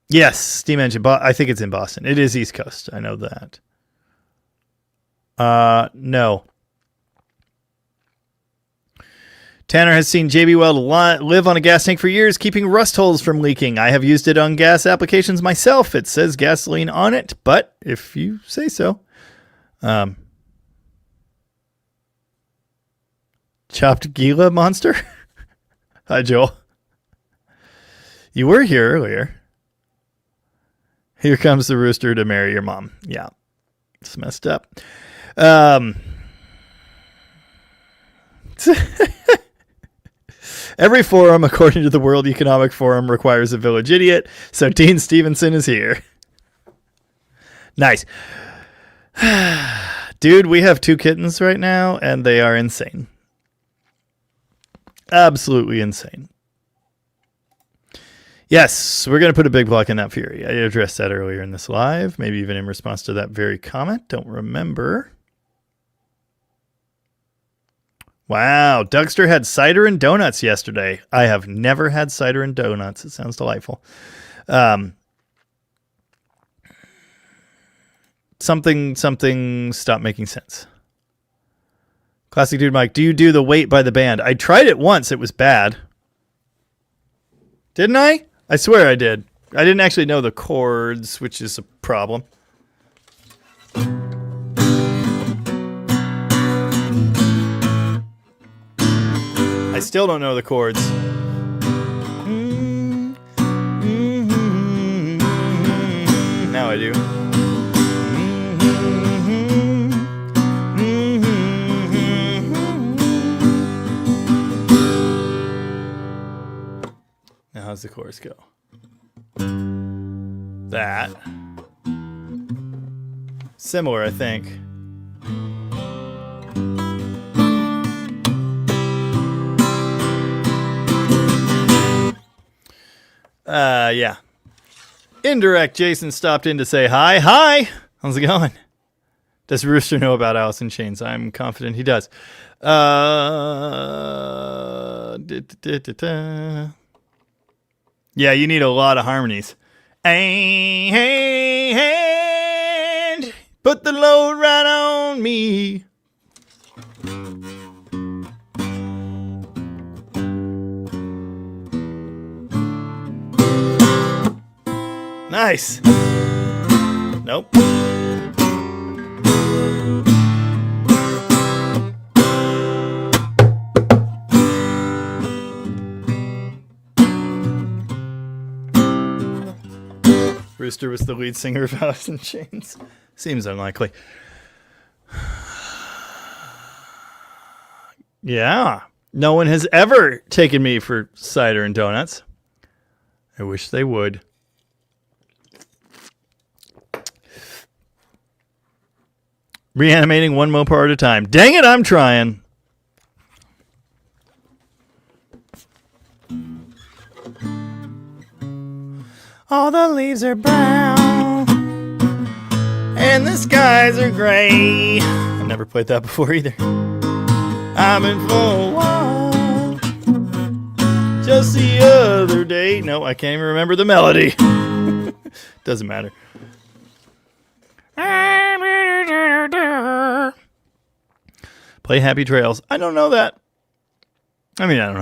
Yes, steam engine. I think it's in Boston. It is East Coast. I know that. No. Tanner has seen JB Weld live on a gas tank for years, keeping rust holes from leaking. I have used it on gas applications myself. It says gasoline on it, but if you say so. Chopped Gila monster? Hi, Joel. You were here earlier. Here comes the rooster to marry your mom. Yeah, it's messed up. Every forum, according to the World Economic Forum, requires a village idiot, so Dean Stevenson is here. Nice. Dude, we have 2 kittens right now, and they are insane. Absolutely insane. Yes, we're going to put a big block in that fury. I addressed that earlier in this live, maybe even in response to that very comment. Don't remember. Wow, Dougster had cider and donuts yesterday. I have never had cider and donuts. It sounds delightful. Something stopped making sense. Classic Dude Mike, do you do the Wait by the band? I tried it once. It was bad. Didn't I? I swear I did. I didn't actually know the chords, which is a problem. I still don't know the chords. Now I do. Now how's the chorus go? That. Similar, I think. Yeah. Indirect Jason stopped in to say hi. Hi! How's it going? Does Rooster know about Alice in Chains? I'm confident he does. Yeah, you need a lot of harmonies. And put the load right on me. Nice. Nope. Rooster was the lead singer of Alice in Chains. Seems unlikely. Yeah. No one has ever taken me for cider and donuts. I wish they would. Reanimating one Mopar at a time. Dang it, I'm trying. All the leaves are brown and the skies are gray. I've never played that before either. I'm in full walk just the other day. No, I can't even remember the melody. Doesn't matter. Play Happy Trails. I don't know that. I mean, I don't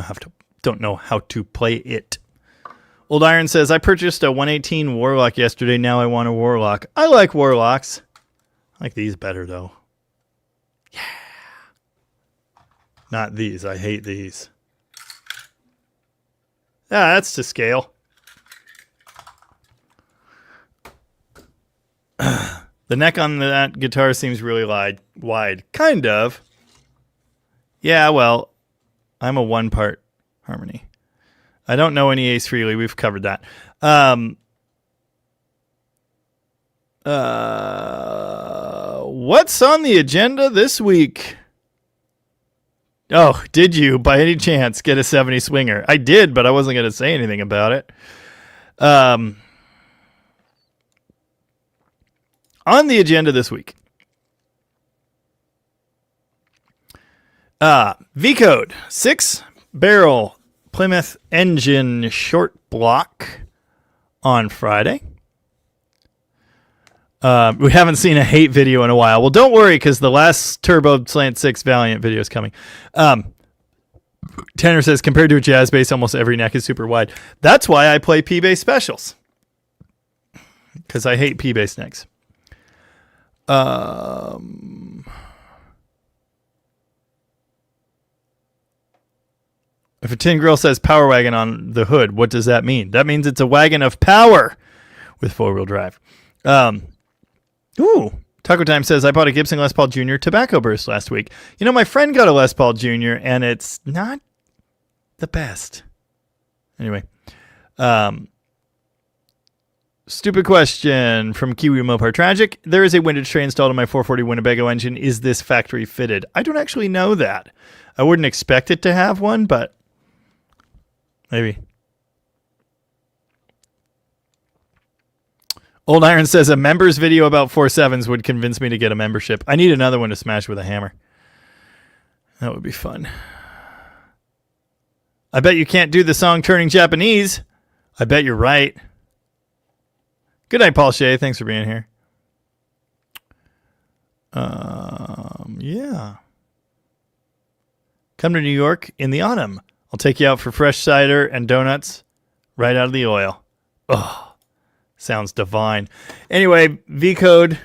know how to play it. Old Iron says, I purchased a 118 Warlock yesterday. Now I want a Warlock. I like Warlocks. I like these better, though. Yeah. Not these. I hate these. Ah, that's to scale. The neck on that guitar seems really wide. Kind of. Yeah, well, I'm a one-part harmony. I don't know any Ace Frehley. We've covered that. What's on the agenda this week? Oh, did you, by any chance, get a 70 swinger? I did, but I wasn't going to say anything about it. On the agenda this week. V-Code, 6-barrel Plymouth engine short block on Friday. We haven't seen a hate video in a while. Well, don't worry, because the last Turbo Slant 6 Valiant video is coming. Tanner says, compared to a jazz bass, almost every neck is super wide. That's why I play P-bass specials, because I hate P-bass necks. If a tin grill says Power Wagon on the hood, what does that mean? That means it's a wagon of power with four-wheel drive. Taco Time says, I bought a Gibson Les Paul Jr. tobacco burst last week. You know, my friend got a Les Paul Jr., and it's not the best. Anyway. Stupid question from Kiwi Mopar Tragic. There is a windage tray installed on my 440 Winnebago engine. Is this factory fitted? I don't actually know that. I wouldn't expect it to have one, but maybe. Old Iron says a members video about 4.7s would convince me to get a membership. I need another one to smash with a hammer. That would be fun. I bet you can't do the song Turning Japanese. I bet you're right. Good night, Paul Shea. Thanks for being here. Yeah. Come to New York in the autumn. I'll take you out for fresh cider and donuts right out of the oil. Oh, sounds divine. Anyway, V-Code.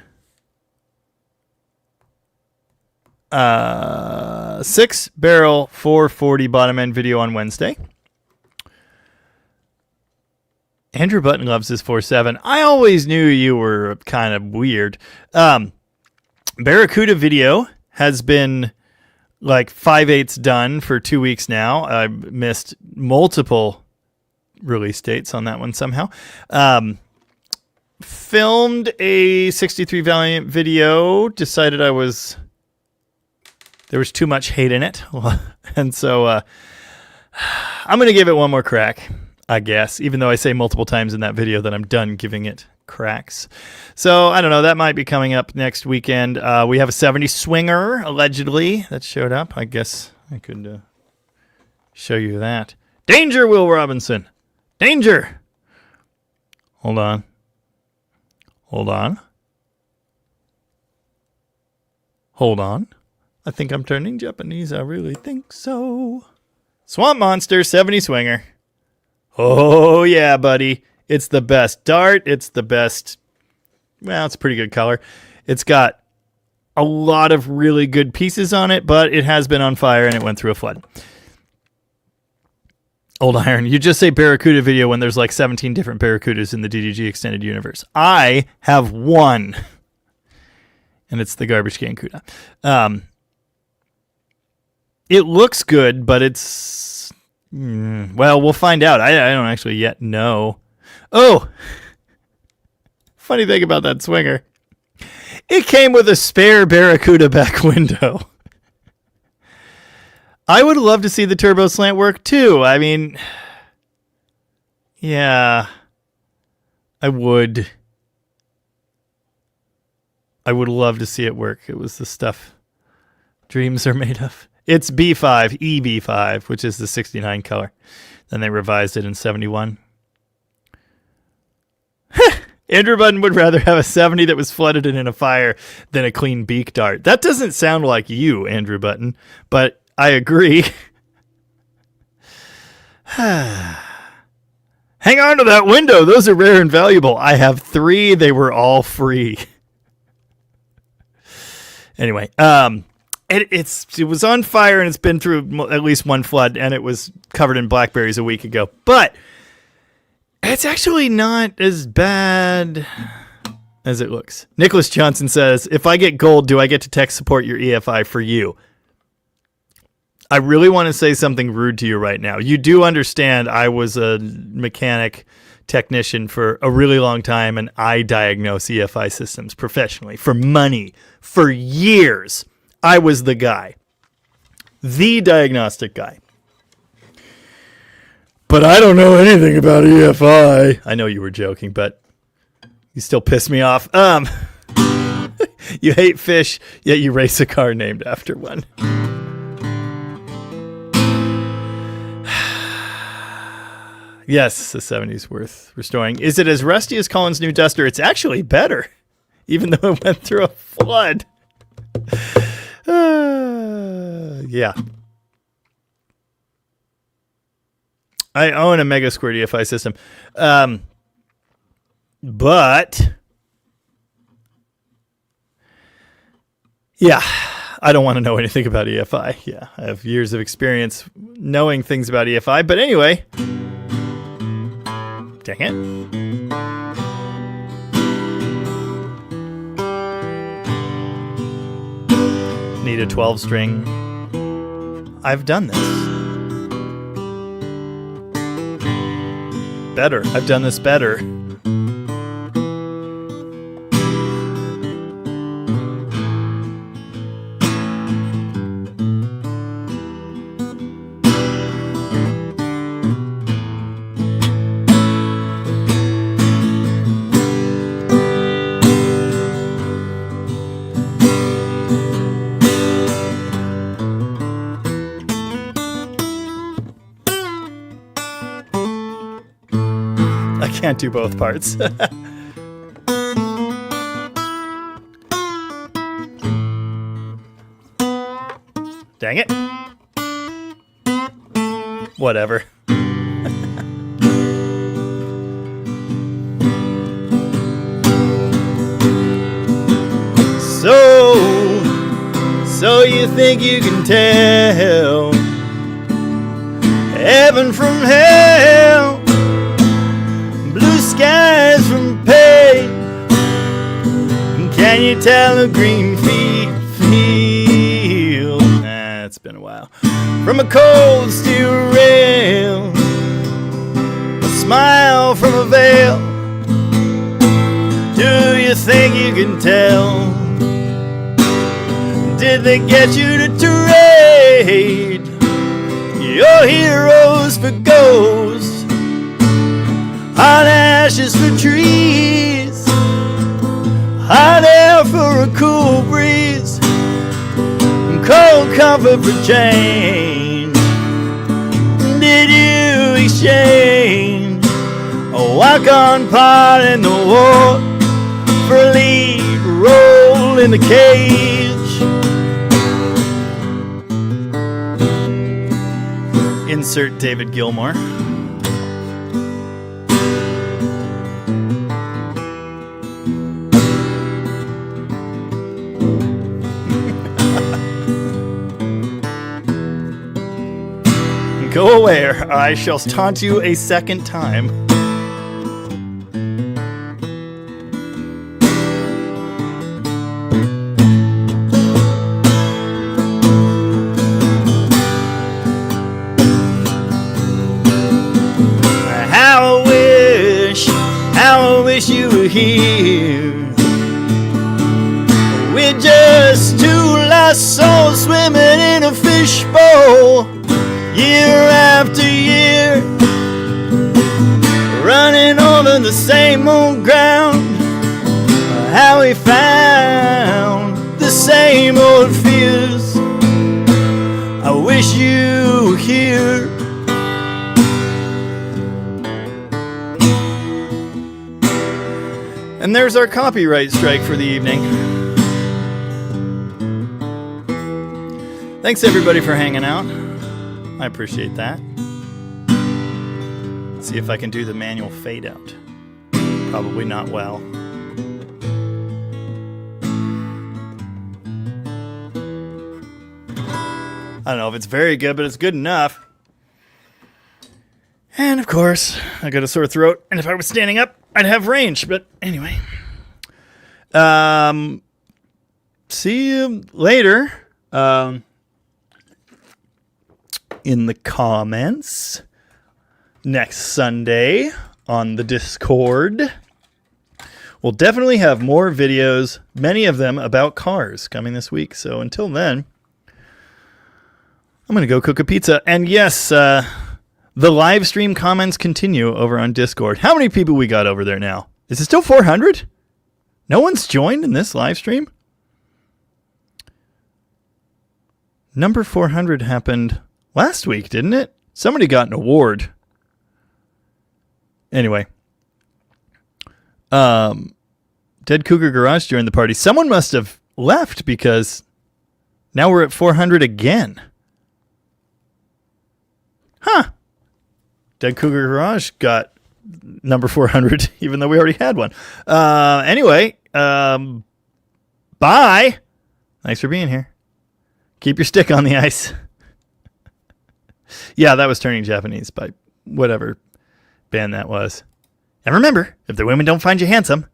6-barrel 440 bottom end video on Wednesday. Andrew Button loves his 4.7. I always knew you were kind of weird. Barracuda video has been like 5/8 done for 2 weeks now. I missed multiple release dates on that one somehow. Filmed a 63 Valiant video. Decided there was too much hate in it. And so I'm going to give it one more crack, I guess, even though I say multiple times in that video that I'm done giving it cracks. So I don't know. That might be coming up next weekend. We have a 70 swinger, allegedly, that showed up. I guess I could show you that. Danger, Will Robinson. Danger. Hold on. I think I'm turning Japanese. I really think so. Swamp Monster, 70 swinger. Oh, yeah, buddy. It's the best dart. It's the best. Well, it's a pretty good color. It's got a lot of really good pieces on it, but it has been on fire and it went through a flood. Old Iron, you just say Barracuda video when there's like 17 different Barracudas in the DDG extended universe. I have one, and it's the Garbage Can Cuda. It looks good, but it's... well, we'll find out. I don't actually yet know. Oh! Funny thing about that swinger. It came with a spare Barracuda back window. I would love to see the turbo slant work too. I mean, yeah, I would. I would love to see it work. It was the stuff dreams are made of. It's B5, EB5, which is the 69 color. Then they revised it in 71. Andrew Button would rather have a 70 that was flooded and in a fire than a clean beak dart. That doesn't sound like you, Andrew Button, but I agree. Hang on to that window. Those are rare and valuable. I have 3. They were all free. Anyway, It was on fire, and it's been through at least one flood, and it was covered in blackberries a week ago. But it's actually not as bad as it looks. Nicholas Johnson says, if I get gold, do I get to tech support your EFI for you? I really want to say something rude to you right now. You do understand I was a mechanic technician for a really long time, and I diagnose EFI systems professionally for money for years. I was the guy, the diagnostic guy. But I don't know anything about EFI. I know you were joking, but you still piss me off. You hate fish, yet you race a car named after one. Yes, the 70s worth restoring. Is it as rusty as Colin's new Duster? It's actually better, even though it went through a flood. Yeah. I own a Mega Squared EFI system. But yeah, I don't want to know anything about EFI. Yeah, I have years of experience knowing things about EFI. But anyway, dang it. Need a 12 string. I've done this. Better. I've done this better. Can't do both parts. Dang it. Whatever. So you think you can tell heaven from hell, blue skies from pain? Can you tell a green field? It's been a while. From a cold steel rail, a smile from a veil. Do you think you can tell? Did they get you to trade your heroes for ghosts, hot ashes for trees, hot air for a cool breeze, cold comfort for change? Did you exchange a walk-on part in the war for a lead role in the cage? Insert David Gilmour. Go away, or I shall taunt you a second time. How I wish you were here. We're just two lost souls swimming in a fishbowl, year after year, running over the same old ground. How we found the same old fears. I wish you were here. And there's our copyright strike for the evening. Thanks everybody for hanging out. I appreciate that. Let's see if I can do the manual fade out. Probably not well. I don't know if it's very good, but it's good enough. And of course, I got a sore throat, and if I was standing up, I'd have range. But anyway, see you later. In the comments next Sunday on the Discord. We'll definitely have more videos, many of them about cars, coming this week. So until then, I'm going to go cook a pizza. And yes, the live stream comments continue over on Discord. How many people we got over there now? Is it still 400? No one's joined in this live stream? Number 400 happened last week, didn't it? Somebody got an award. Anyway. Dead Cougar Garage joined the party. Someone must have left because now we're at 400 again. Huh. Dead Cougar Garage got number 400, even though we already had one. Anyway, bye. Thanks for being here. Keep your stick on the ice. Yeah, that was Turning Japanese by whatever band that was. And remember, if the women don't find you handsome,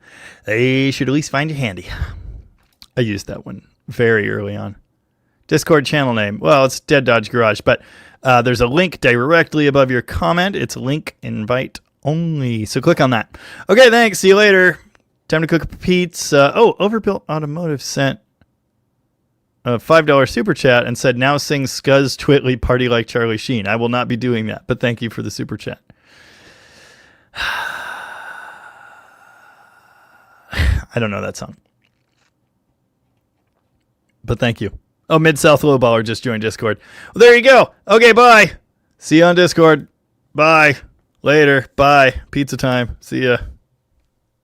they should at least find you handy. I used that one very early on. Discord channel name. Well, it's Dead Dodge Garage, but there's a link directly above your comment. It's link invite only. So click on that. Okay, thanks. See you later. Time to cook pizza. Overbuilt Automotive sent a $5 super chat and said, now sing Scuzz Twitly Party Like Charlie Sheen. I will not be doing that, but thank you for the super chat. I don't know that song. But thank you. Oh, Mid-South Lowballer just joined Discord. Well, there you go. Okay, bye. See you on Discord. Bye. Later. Bye. Pizza time. See ya.